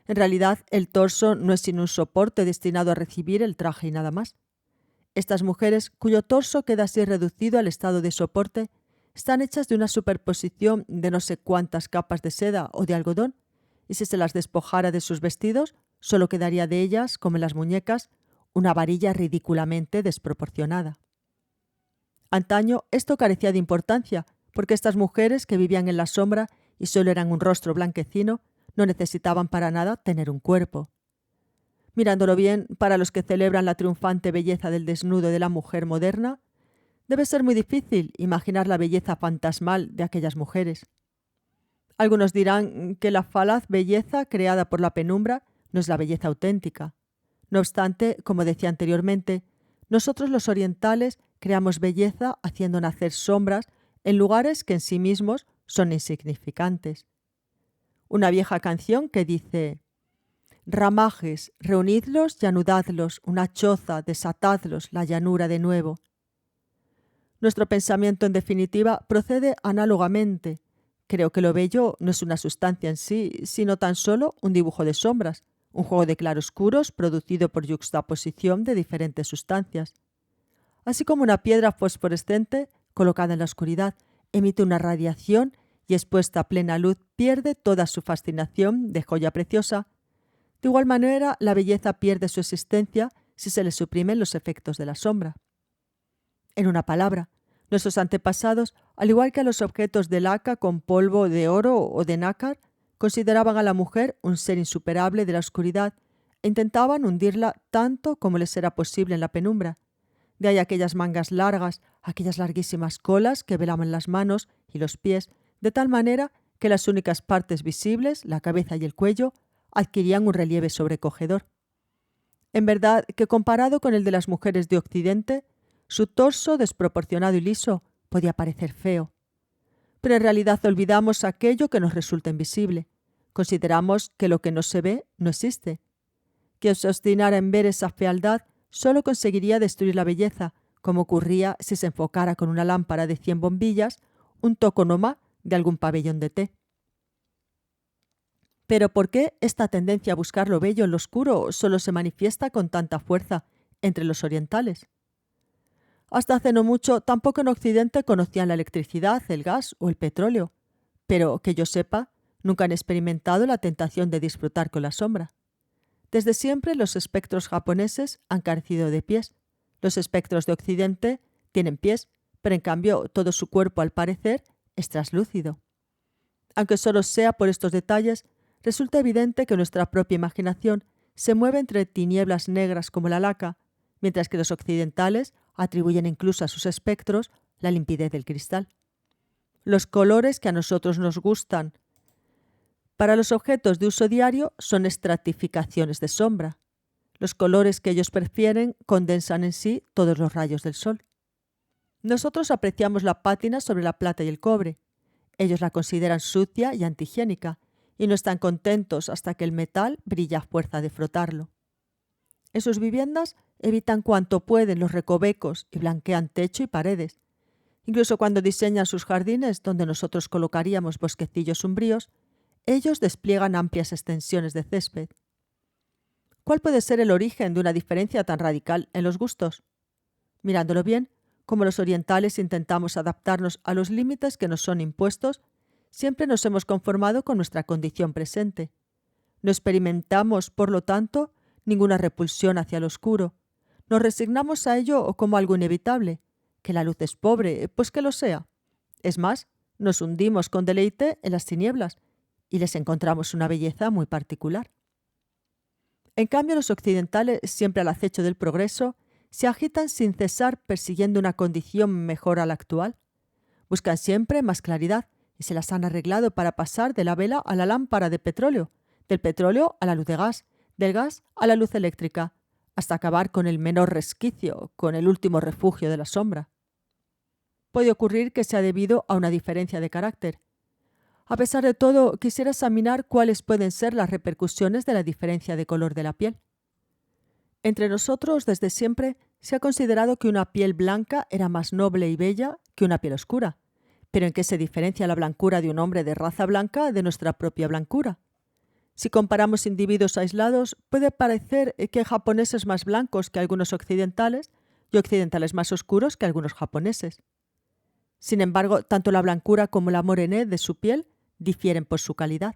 En realidad, el torso no es sino un soporte destinado a recibir el traje y nada más. Estas mujeres, cuyo torso queda así reducido al estado de soporte, están hechas de una superposición de no sé cuántas capas de seda o de algodón, y si se las despojara de sus vestidos, solo quedaría de ellas, como en las muñecas, una varilla ridículamente desproporcionada. Antaño esto carecía de importancia, porque estas mujeres que vivían en la sombra y solo eran un rostro blanquecino, no necesitaban para nada tener un cuerpo. Mirándolo bien, para los que celebran la triunfante belleza del desnudo de la mujer moderna, debe ser muy difícil imaginar la belleza fantasmal de aquellas mujeres. Algunos dirán que la falaz belleza creada por la penumbra no es la belleza auténtica. No obstante, como decía anteriormente, nosotros los orientales creamos belleza haciendo nacer sombras en lugares que en sí mismos son insignificantes. Una vieja canción que dice: «Ramajes, reunidlos y anudadlos, una choza, desatadlos, la llanura de nuevo». Nuestro pensamiento, en definitiva, procede análogamente. Creo que lo bello no es una sustancia en sí, sino tan solo un dibujo de sombras, un juego de claroscuros producido por yuxtaposición de diferentes sustancias. Así como una piedra fosforescente, colocada en la oscuridad, emite una radiación y expuesta a plena luz pierde toda su fascinación de joya preciosa, de igual manera la belleza pierde su existencia si se le suprimen los efectos de la sombra. En una palabra, nuestros antepasados, al igual que a los objetos de laca con polvo de oro o de nácar, consideraban a la mujer un ser insuperable de la oscuridad e intentaban hundirla tanto como les era posible en la penumbra. De ahí aquellas mangas largas, aquellas larguísimas colas que velaban las manos y los pies, de tal manera que las únicas partes visibles, la cabeza y el cuello, adquirían un relieve sobrecogedor. En verdad que comparado con el de las mujeres de Occidente, su torso, desproporcionado y liso, podía parecer feo. Pero en realidad olvidamos aquello que nos resulta invisible. Consideramos que lo que no se ve no existe. Quien se obstinara en ver esa fealdad solo conseguiría destruir la belleza, como ocurría si se enfocara con una lámpara de 100 bombillas un toconoma de algún pabellón de té. Pero ¿por qué esta tendencia a buscar lo bello en lo oscuro solo se manifiesta con tanta fuerza entre los orientales? Hasta hace no mucho tampoco en Occidente conocían la electricidad, el gas o el petróleo, pero que yo sepa, nunca han experimentado la tentación de disfrutar con la sombra. Desde siempre los espectros japoneses han carecido de pies. Los espectros de Occidente tienen pies, pero en cambio todo su cuerpo al parecer es traslúcido. Aunque solo sea por estos detalles, resulta evidente que nuestra propia imaginación se mueve entre tinieblas negras como la laca, mientras que los occidentales atribuyen incluso a sus espectros la limpidez del cristal. Los colores que a nosotros nos gustan para los objetos de uso diario son estratificaciones de sombra. Los colores que ellos prefieren condensan en sí todos los rayos del sol. Nosotros apreciamos la pátina sobre la plata y el cobre. Ellos la consideran sucia y antihigiénica y no están contentos hasta que el metal brilla a fuerza de frotarlo. En sus viviendas evitan cuanto pueden los recovecos y blanquean techo y paredes. Incluso cuando diseñan sus jardines, donde nosotros colocaríamos bosquecillos umbríos, ellos despliegan amplias extensiones de césped. ¿Cuál puede ser el origen de una diferencia tan radical en los gustos? Mirándolo bien, como los orientales intentamos adaptarnos a los límites que nos son impuestos, siempre nos hemos conformado con nuestra condición presente. No experimentamos, por lo tanto, ninguna repulsión hacia lo oscuro. Nos resignamos a ello como algo inevitable. Que la luz es pobre, pues que lo sea. Es más, nos hundimos con deleite en las tinieblas y les encontramos una belleza muy particular. En cambio, los occidentales, siempre al acecho del progreso, se agitan sin cesar persiguiendo una condición mejor a la actual. Buscan siempre más claridad y se las han arreglado para pasar de la vela a la lámpara de petróleo, del petróleo a la luz de gas, del gas a la luz eléctrica, hasta acabar con el menor resquicio, con el último refugio de la sombra. Puede ocurrir que sea debido a una diferencia de carácter. A pesar de todo, quisiera examinar cuáles pueden ser las repercusiones de la diferencia de color de la piel. Entre nosotros, desde siempre, se ha considerado que una piel blanca era más noble y bella que una piel oscura. ¿Pero en qué se diferencia la blancura de un hombre de raza blanca de nuestra propia blancura? Si comparamos individuos aislados, puede parecer que hay japoneses más blancos que algunos occidentales y occidentales más oscuros que algunos japoneses. Sin embargo, tanto la blancura como la morenez de su piel difieren por su calidad.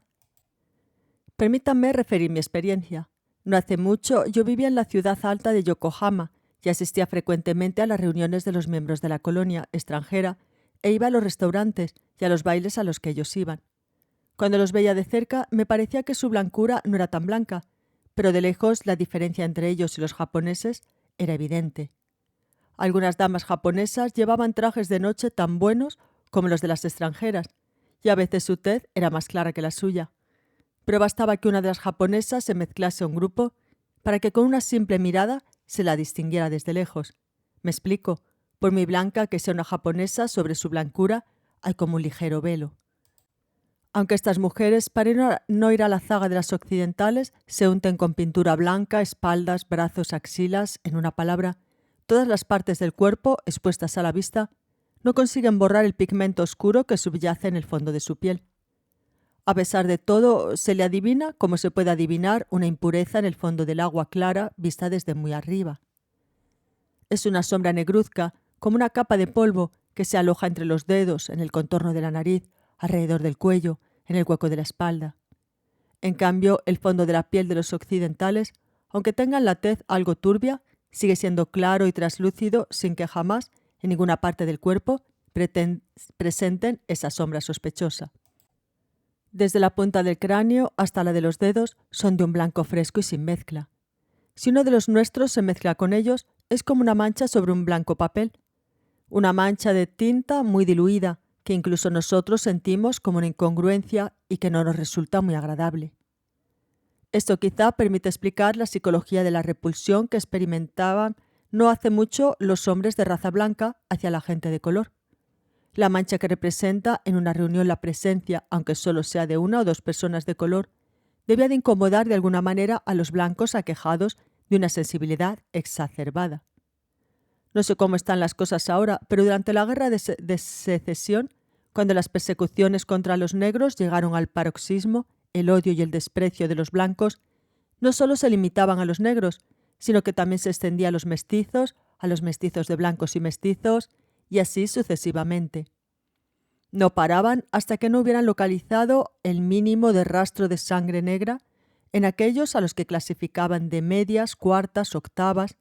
Permítanme referir mi experiencia. No hace mucho yo vivía en la ciudad alta de Yokohama y asistía frecuentemente a las reuniones de los miembros de la colonia extranjera e iba a los restaurantes y a los bailes a los que ellos iban. Cuando los veía de cerca me parecía que su blancura no era tan blanca, pero de lejos la diferencia entre ellos y los japoneses era evidente. Algunas damas japonesas llevaban trajes de noche tan buenos como los de las extranjeras, y a veces su tez era más clara que la suya. Pero bastaba que una de las japonesas se mezclase a un grupo para que con una simple mirada se la distinguiera desde lejos. Me explico, por muy blanca que sea una japonesa, sobre su blancura hay como un ligero velo. Aunque estas mujeres, para no ir a la zaga de las occidentales, se unten con pintura blanca, espaldas, brazos, axilas, en una palabra, todas las partes del cuerpo expuestas a la vista, no consiguen borrar el pigmento oscuro que subyace en el fondo de su piel. A pesar de todo, se le adivina como se puede adivinar una impureza en el fondo del agua clara vista desde muy arriba. Es una sombra negruzca, como una capa de polvo que se aloja entre los dedos, en el contorno de la nariz, alrededor del cuello, en el hueco de la espalda. En cambio, el fondo de la piel de los occidentales, aunque tengan la tez algo turbia, sigue siendo claro y traslúcido sin que jamás, en ninguna parte del cuerpo, presenten esa sombra sospechosa. Desde la punta del cráneo hasta la de los dedos son de un blanco fresco y sin mezcla. Si uno de los nuestros se mezcla con ellos, es como una mancha sobre un blanco papel. Una mancha de tinta muy diluida, que incluso nosotros sentimos como una incongruencia y que no nos resulta muy agradable. Esto quizá permite explicar la psicología de la repulsión que experimentaban no hace mucho los hombres de raza blanca hacia la gente de color. La mancha que representa en una reunión la presencia, aunque solo sea de una o dos personas de color, debía de incomodar de alguna manera a los blancos aquejados de una sensibilidad exacerbada. No sé cómo están las cosas ahora, pero durante la guerra de secesión, cuando las persecuciones contra los negros llegaron al paroxismo, el odio y el desprecio de los blancos no solo se limitaban a los negros, sino que también se extendía a los mestizos de blancos y mestizos, y así sucesivamente. No paraban hasta que no hubieran localizado el mínimo de rastro de sangre negra en aquellos a los que clasificaban de medias, cuartas, octavas,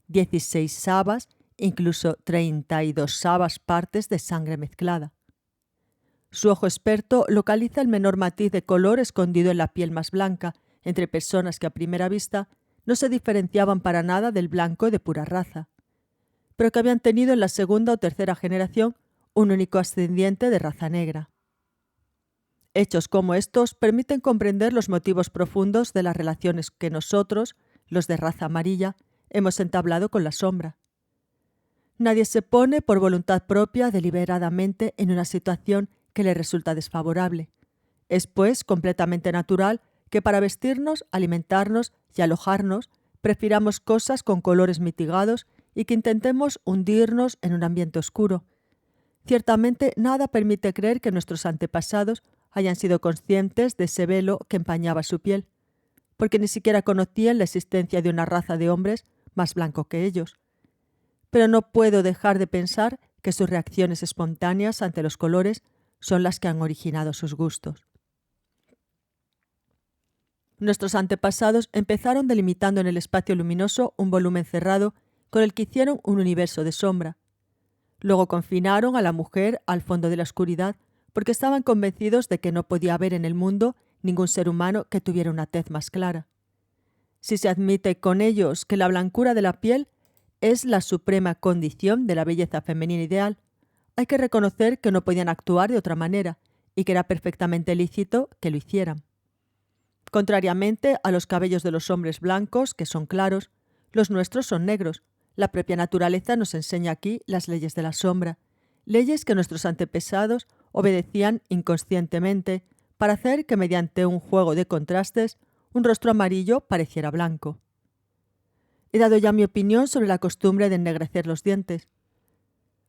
16avas, incluso 32avas partes de sangre mezclada. Su ojo experto localiza el menor matiz de color escondido en la piel más blanca, entre personas que a primera vista no se diferenciaban para nada del blanco de pura raza, pero que habían tenido en la segunda o tercera generación un único ascendiente de raza negra. Hechos como estos permiten comprender los motivos profundos de las relaciones que nosotros, los de raza amarilla, hemos entablado con la sombra. Nadie se pone por voluntad propia deliberadamente en una situación que le resulta desfavorable. Es, pues, completamente natural que para vestirnos, alimentarnos y alojarnos prefiramos cosas con colores mitigados y que intentemos hundirnos en un ambiente oscuro. Ciertamente, nada permite creer que nuestros antepasados hayan sido conscientes de ese velo que empañaba su piel, porque ni siquiera conocían la existencia de una raza de hombres más blanco que ellos. Pero no puedo dejar de pensar que sus reacciones espontáneas ante los colores son las que han originado sus gustos. Nuestros antepasados empezaron delimitando en el espacio luminoso un volumen cerrado con el que hicieron un universo de sombra. Luego confinaron a la mujer al fondo de la oscuridad porque estaban convencidos de que no podía haber en el mundo ningún ser humano que tuviera una tez más clara. Si se admite con ellos que la blancura de la piel es la suprema condición de la belleza femenina ideal, hay que reconocer que no podían actuar de otra manera y que era perfectamente lícito que lo hicieran. Contrariamente a los cabellos de los hombres blancos, que son claros, los nuestros son negros. La propia naturaleza nos enseña aquí las leyes de la sombra, leyes que nuestros antepasados obedecían inconscientemente para hacer que mediante un juego de contrastes un rostro amarillo pareciera blanco. He dado ya mi opinión sobre la costumbre de ennegrecer los dientes.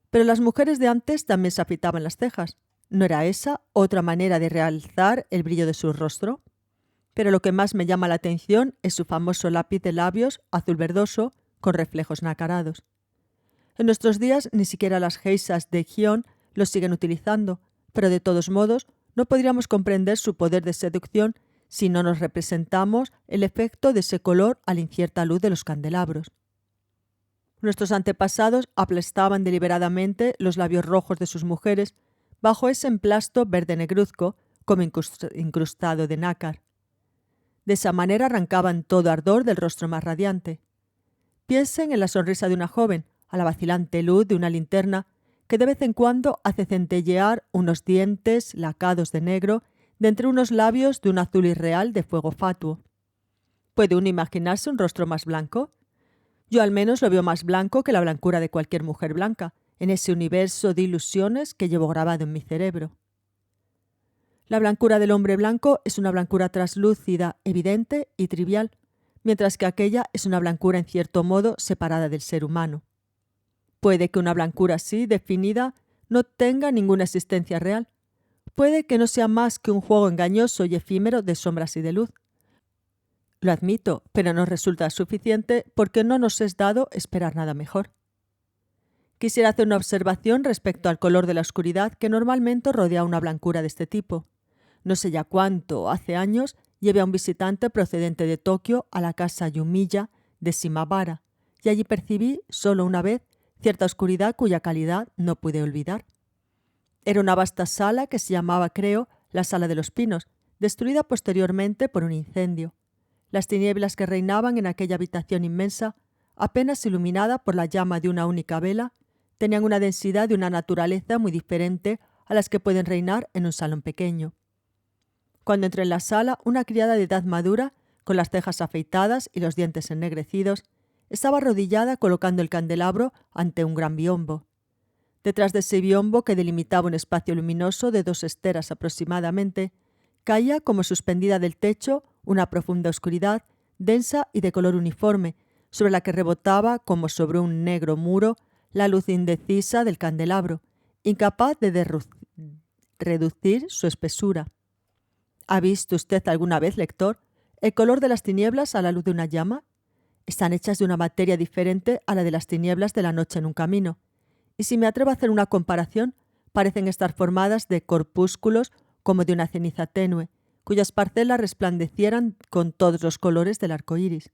Pero las mujeres de antes también se afeitaban las cejas. ¿No era esa otra manera de realzar el brillo de su rostro? pero lo que más me llama la atención es su famoso lápiz de labios azul verdoso con reflejos nacarados. En nuestros días ni siquiera las geishas de Gion lo siguen utilizando, pero de todos modos no podríamos comprender su poder de seducción si no nos representamos el efecto de ese color a la incierta luz de los candelabros. Nuestros antepasados aplastaban deliberadamente los labios rojos de sus mujeres bajo ese emplasto verde negruzco como incrustado de nácar. De esa manera arrancaban todo ardor del rostro más radiante. Piensen en la sonrisa de una joven, a la vacilante luz de una linterna que de vez en cuando hace centellear unos dientes lacados de negro de entre unos labios de un azul irreal de fuego fatuo. ¿Puede uno imaginarse un rostro más blanco? Yo al menos lo veo más blanco que la blancura de cualquier mujer blanca, en ese universo de ilusiones que llevo grabado en mi cerebro. La blancura del hombre blanco es una blancura traslúcida, evidente y trivial, mientras que aquella es una blancura en cierto modo separada del ser humano. Puede que una blancura así definida no tenga ninguna existencia real. Puede que no sea más que un juego engañoso y efímero de sombras y de luz. Lo admito, pero no resulta suficiente porque no nos es dado esperar nada mejor. Quisiera hacer una observación respecto al color de la oscuridad que normalmente rodea una blancura de este tipo. No sé ya cuánto, hace años, llevé a un visitante procedente de Tokio a la casa Yumiya de Shimabara, y allí percibí, solo una vez, cierta oscuridad cuya calidad no pude olvidar. Era una vasta sala que se llamaba, creo, la Sala de los Pinos, destruida posteriormente por un incendio. Las tinieblas que reinaban en aquella habitación inmensa, apenas iluminada por la llama de una única vela, tenían una densidad de una naturaleza muy diferente a las que pueden reinar en un salón pequeño. Cuando entré en la sala, una criada de edad madura, con las cejas afeitadas y los dientes ennegrecidos, estaba arrodillada colocando el candelabro ante un gran biombo. Detrás de ese biombo, que delimitaba un espacio luminoso de 2 esteras aproximadamente, caía como suspendida del techo una profunda oscuridad, densa y de color uniforme, sobre la que rebotaba, como sobre un negro muro, la luz indecisa del candelabro, incapaz de reducir su espesura. ¿Ha visto usted alguna vez, lector, el color de las tinieblas a la luz de una llama? Están hechas de una materia diferente a la de las tinieblas de la noche en un camino. Y si me atrevo a hacer una comparación, parecen estar formadas de corpúsculos como de una ceniza tenue, cuyas parcelas resplandecieran con todos los colores del arco iris.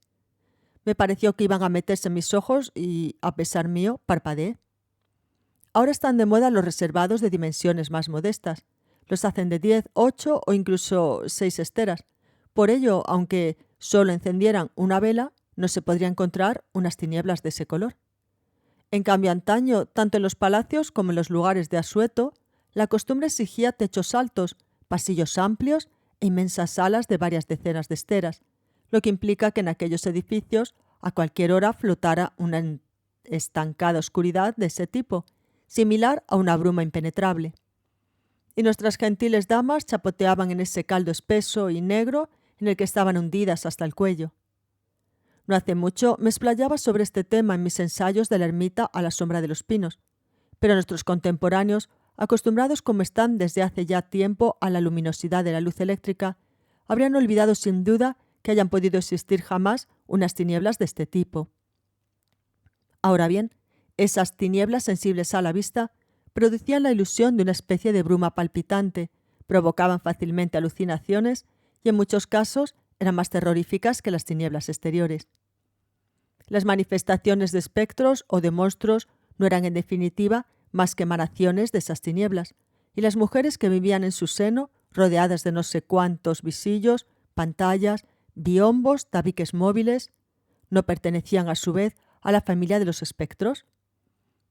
Me pareció que iban a meterse en mis ojos y, a pesar mío, parpadeé. Ahora están de moda los reservados de dimensiones más modestas. Los hacen de 10, 8 o incluso 6 esteras. Por ello, aunque solo encendieran una vela, no se podría encontrar unas tinieblas de ese color. En cambio, antaño, tanto en los palacios como en los lugares de asueto, la costumbre exigía techos altos, pasillos amplios e inmensas salas de varias decenas de esteras, lo que implica que en aquellos edificios a cualquier hora flotara una estancada oscuridad de ese tipo, similar a una bruma impenetrable. Y nuestras gentiles damas chapoteaban en ese caldo espeso y negro en el que estaban hundidas hasta el cuello. No hace mucho me explayaba sobre este tema en mis ensayos de la ermita a la sombra de los pinos, pero nuestros contemporáneos, acostumbrados como están desde hace ya tiempo a la luminosidad de la luz eléctrica, habrían olvidado sin duda que hayan podido existir jamás unas tinieblas de este tipo. Ahora bien, esas tinieblas sensibles a la vista producían la ilusión de una especie de bruma palpitante, provocaban fácilmente alucinaciones y en muchos casos eran más terroríficas que las tinieblas exteriores. Las manifestaciones de espectros o de monstruos no eran en definitiva más que emanaciones de esas tinieblas, y las mujeres que vivían en su seno, rodeadas de no sé cuántos visillos, pantallas, biombos, tabiques móviles, ¿no pertenecían a su vez a la familia de los espectros?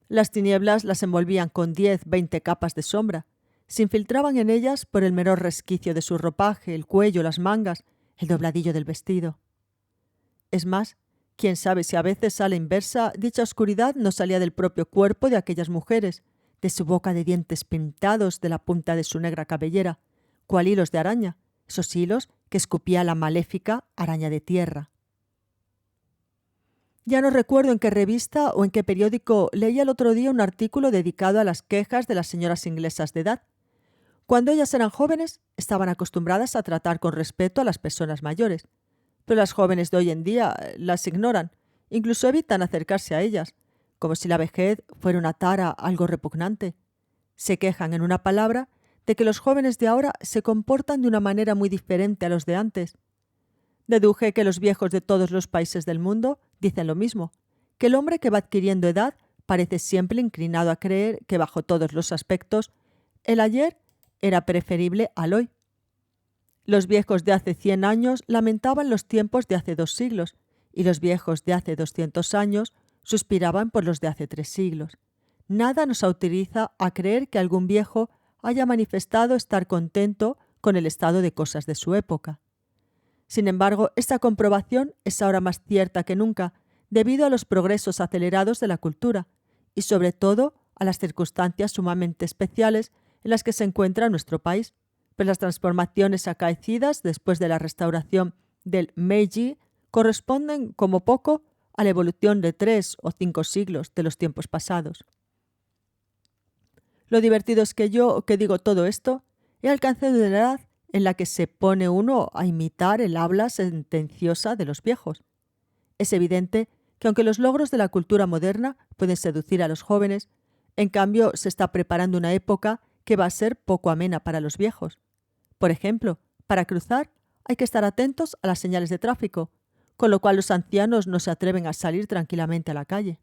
Las tinieblas las envolvían con 10, 20 capas de sombra, se infiltraban en ellas por el mero resquicio de su ropaje, el cuello, las mangas, el dobladillo del vestido. Es más, quién sabe si a veces a la inversa dicha oscuridad no salía del propio cuerpo de aquellas mujeres, de su boca de dientes pintados, de la punta de su negra cabellera, cual hilos de araña, esos hilos que escupía la maléfica araña de tierra. Ya no recuerdo en qué revista o en qué periódico leía el otro día un artículo dedicado a las quejas de las señoras inglesas de edad. Cuando ellas eran jóvenes, estaban acostumbradas a tratar con respeto a las personas mayores, pero las jóvenes de hoy en día las ignoran, incluso evitan acercarse a ellas, como si la vejez fuera una tara algo repugnante. Se quejan, en una palabra, de que los jóvenes de ahora se comportan de una manera muy diferente a los de antes. Deduje que los viejos de todos los países del mundo dicen lo mismo, que el hombre que va adquiriendo edad parece siempre inclinado a creer que bajo todos los aspectos el ayer era preferible al hoy. Los viejos de hace 100 años lamentaban los tiempos de hace 2 siglos y los viejos de hace 200 años suspiraban por los de hace 3 siglos. Nada nos autoriza a creer que algún viejo haya manifestado estar contento con el estado de cosas de su época. Sin embargo, esta comprobación es ahora más cierta que nunca debido a los progresos acelerados de la cultura y sobre todo a las circunstancias sumamente especiales en las que se encuentra nuestro país, pues las transformaciones acaecidas después de la restauración del Meiji corresponden como poco a la evolución de 3 o 5 siglos de los tiempos pasados. Lo divertido es que yo, que digo todo esto, he alcanzado una edad en la que se pone uno a imitar el habla sentenciosa de los viejos. Es evidente que aunque los logros de la cultura moderna pueden seducir a los jóvenes, en cambio se está preparando una época que va a ser poco amena para los viejos. Por ejemplo, para cruzar hay que estar atentos a las señales de tráfico, con lo cual los ancianos no se atreven a salir tranquilamente a la calle.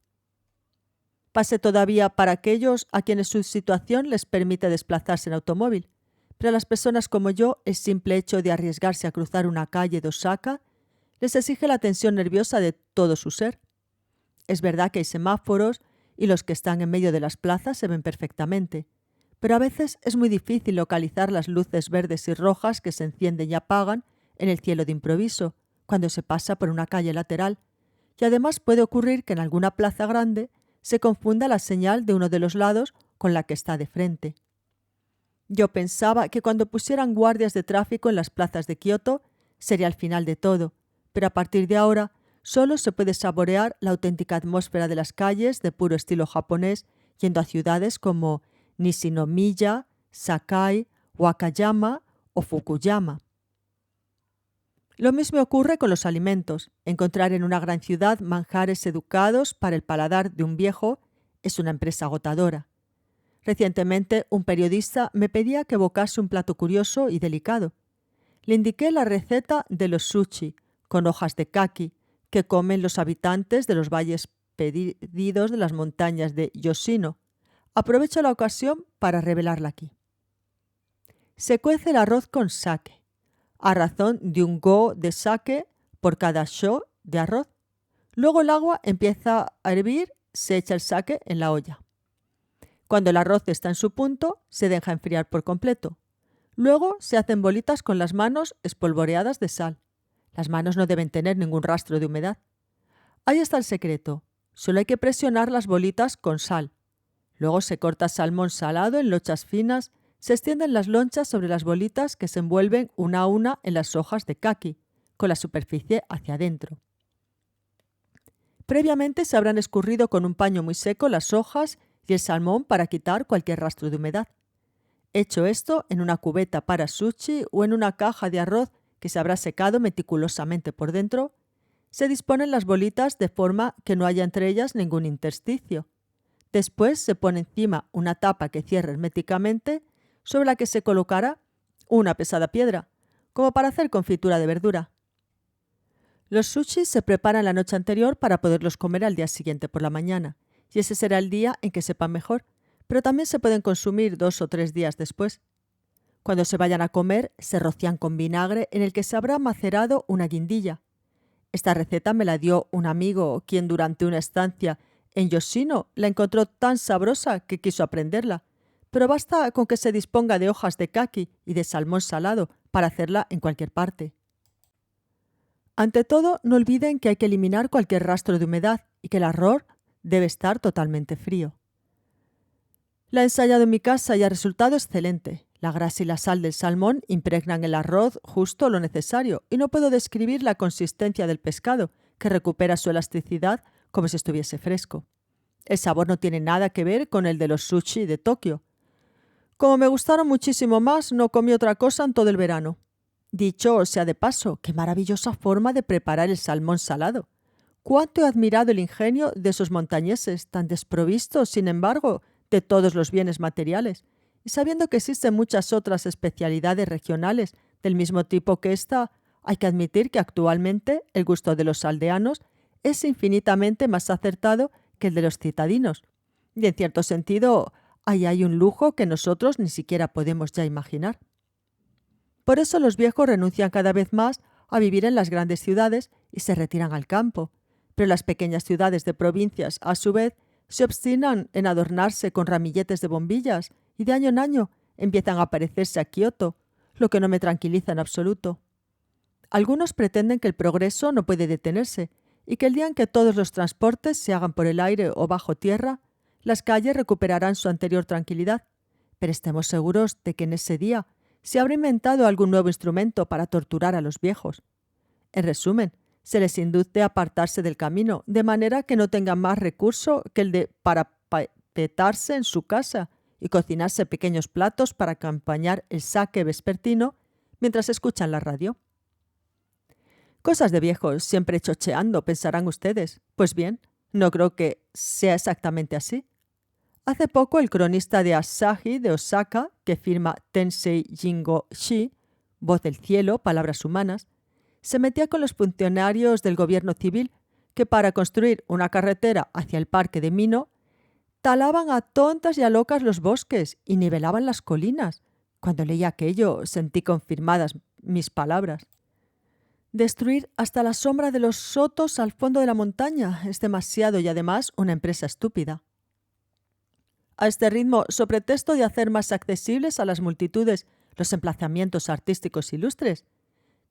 Pase todavía para aquellos a quienes su situación les permite desplazarse en automóvil, pero a las personas como yo el simple hecho de arriesgarse a cruzar una calle de Osaka les exige la tensión nerviosa de todo su ser. Es verdad que hay semáforos y los que están en medio de las plazas se ven perfectamente, pero a veces es muy difícil localizar las luces verdes y rojas que se encienden y apagan en el cielo de improviso cuando se pasa por una calle lateral, y además puede ocurrir que en alguna plaza grande se confunda la señal de uno de los lados con la que está de frente. Yo pensaba que cuando pusieran guardias de tráfico en las plazas de Kioto sería el final de todo, pero a partir de ahora solo se puede saborear la auténtica atmósfera de las calles de puro estilo japonés yendo a ciudades como Nishinomiya, Sakai, Wakayama o Fukuyama. Lo mismo ocurre con los alimentos. Encontrar en una gran ciudad manjares educados para el paladar de un viejo es una empresa agotadora. Recientemente, un periodista me pedía que evocase un plato curioso y delicado. Le indiqué la receta de los sushi, con hojas de kaki, que comen los habitantes de los valles perdidos de las montañas de Yoshino. Aprovecho la ocasión para revelarla aquí. Se cuece el arroz con sake, a razón de un go de sake por cada sho de arroz. Luego el agua empieza a hervir, se echa el sake en la olla. Cuando el arroz está en su punto, se deja enfriar por completo. Luego se hacen bolitas con las manos espolvoreadas de sal. Las manos no deben tener ningún rastro de humedad. Ahí está el secreto. Solo hay que presionar las bolitas con sal. Luego se corta salmón salado en lonchas finas, se extienden las lonchas sobre las bolitas que se envuelven una a una en las hojas de kaki, con la superficie hacia adentro. Previamente se habrán escurrido con un paño muy seco las hojas y el salmón para quitar cualquier rastro de humedad. Hecho esto, en una cubeta para sushi o en una caja de arroz que se habrá secado meticulosamente por dentro, se disponen las bolitas de forma que no haya entre ellas ningún intersticio. Después se pone encima una tapa que cierre herméticamente, sobre la que se colocará una pesada piedra, como para hacer confitura de verdura. Los sushis se preparan la noche anterior para poderlos comer al día siguiente por la mañana, y ese será el día en que sepan mejor, pero también se pueden consumir 2 o 3 días después. Cuando se vayan a comer, se rocian con vinagre en el que se habrá macerado una guindilla. Esta receta me la dio un amigo quien durante una estancia en Yoshino la encontró tan sabrosa que quiso aprenderla, pero basta con que se disponga de hojas de kaki y de salmón salado para hacerla en cualquier parte. Ante todo, no olviden que hay que eliminar cualquier rastro de humedad y que el arroz debe estar totalmente frío. La he ensayado en mi casa y ha resultado excelente. La grasa y la sal del salmón impregnan el arroz justo lo necesario y no puedo describir la consistencia del pescado, que recupera su elasticidad como si estuviese fresco. El sabor no tiene nada que ver con el de los sushi de Tokio. Como me gustaron muchísimo más, no comí otra cosa en todo el verano. Dicho sea de paso, qué maravillosa forma de preparar el salmón salado. Cuánto he admirado el ingenio de esos montañeses, tan desprovistos, sin embargo, de todos los bienes materiales, y sabiendo que existen muchas otras especialidades regionales del mismo tipo que esta, hay que admitir que actualmente el gusto de los aldeanos es infinitamente más acertado que el de los citadinos. Y en cierto sentido, ahí hay un lujo que nosotros ni siquiera podemos ya imaginar. Por eso los viejos renuncian cada vez más a vivir en las grandes ciudades y se retiran al campo. Pero las pequeñas ciudades de provincias, a su vez, se obstinan en adornarse con ramilletes de bombillas y de año en año empiezan a parecerse a Kioto, lo que no me tranquiliza en absoluto. Algunos pretenden que el progreso no puede detenerse y que el día en que todos los transportes se hagan por el aire o bajo tierra, las calles recuperarán su anterior tranquilidad. Pero estemos seguros de que en ese día se habrá inventado algún nuevo instrumento para torturar a los viejos. En resumen, se les induce a apartarse del camino, de manera que no tengan más recurso que el de parapetarse en su casa y cocinarse pequeños platos para acompañar el saque vespertino mientras escuchan la radio. Cosas de viejos, siempre chocheando, pensarán ustedes. Pues bien, no creo que sea exactamente así. Hace poco el cronista de Asahi de Osaka, que firma Tensei Jingo Shi, Voz del Cielo, Palabras Humanas, se metía con los funcionarios del gobierno civil que para construir una carretera hacia el parque de Mino talaban a tontas y a locas los bosques y nivelaban las colinas. Cuando leí aquello sentí confirmadas mis palabras. Destruir hasta la sombra de los sotos al fondo de la montaña es demasiado y además una empresa estúpida. A este ritmo, so pretexto de hacer más accesibles a las multitudes los emplazamientos artísticos ilustres,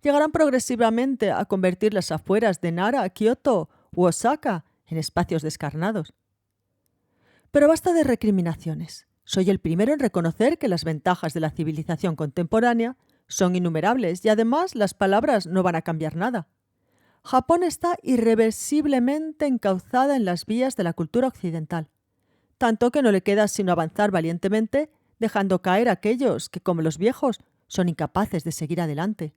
llegarán progresivamente a convertir las afueras de Nara, Kioto u Osaka en espacios descarnados. Pero basta de recriminaciones. Soy el primero en reconocer que las ventajas de la civilización contemporánea son innumerables y además las palabras no van a cambiar nada. Japón está irreversiblemente encauzada en las vías de la cultura occidental, tanto que no le queda sino avanzar valientemente, dejando caer a aquellos que, como los viejos, son incapaces de seguir adelante.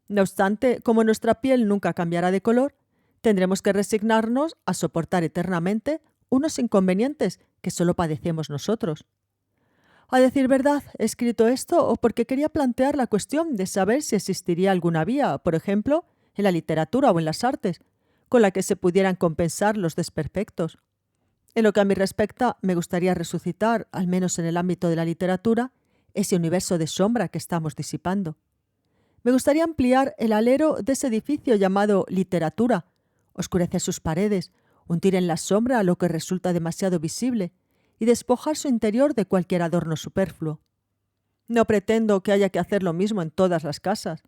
No obstante, como nuestra piel nunca cambiará de color, tendremos que resignarnos a soportar eternamente unos inconvenientes que solo padecemos nosotros. A decir verdad, he escrito esto porque quería plantear la cuestión de saber si existiría alguna vía, por ejemplo, en la literatura o en las artes, con la que se pudieran compensar los desperfectos. En lo que a mí respecta, me gustaría resucitar, al menos en el ámbito de la literatura, ese universo de sombra que estamos disipando. Me gustaría ampliar el alero de ese edificio llamado literatura, oscurecer sus paredes, hundir en la sombra lo que resulta demasiado visible y despojar su interior de cualquier adorno superfluo. No pretendo que haya que hacer lo mismo en todas las casas,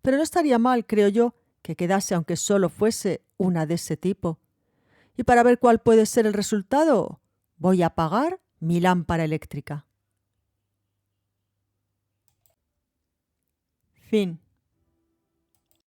pero no estaría mal, creo yo, que quedase aunque solo fuese una de ese tipo. Y para ver cuál puede ser el resultado, voy a apagar mi lámpara eléctrica. Fin.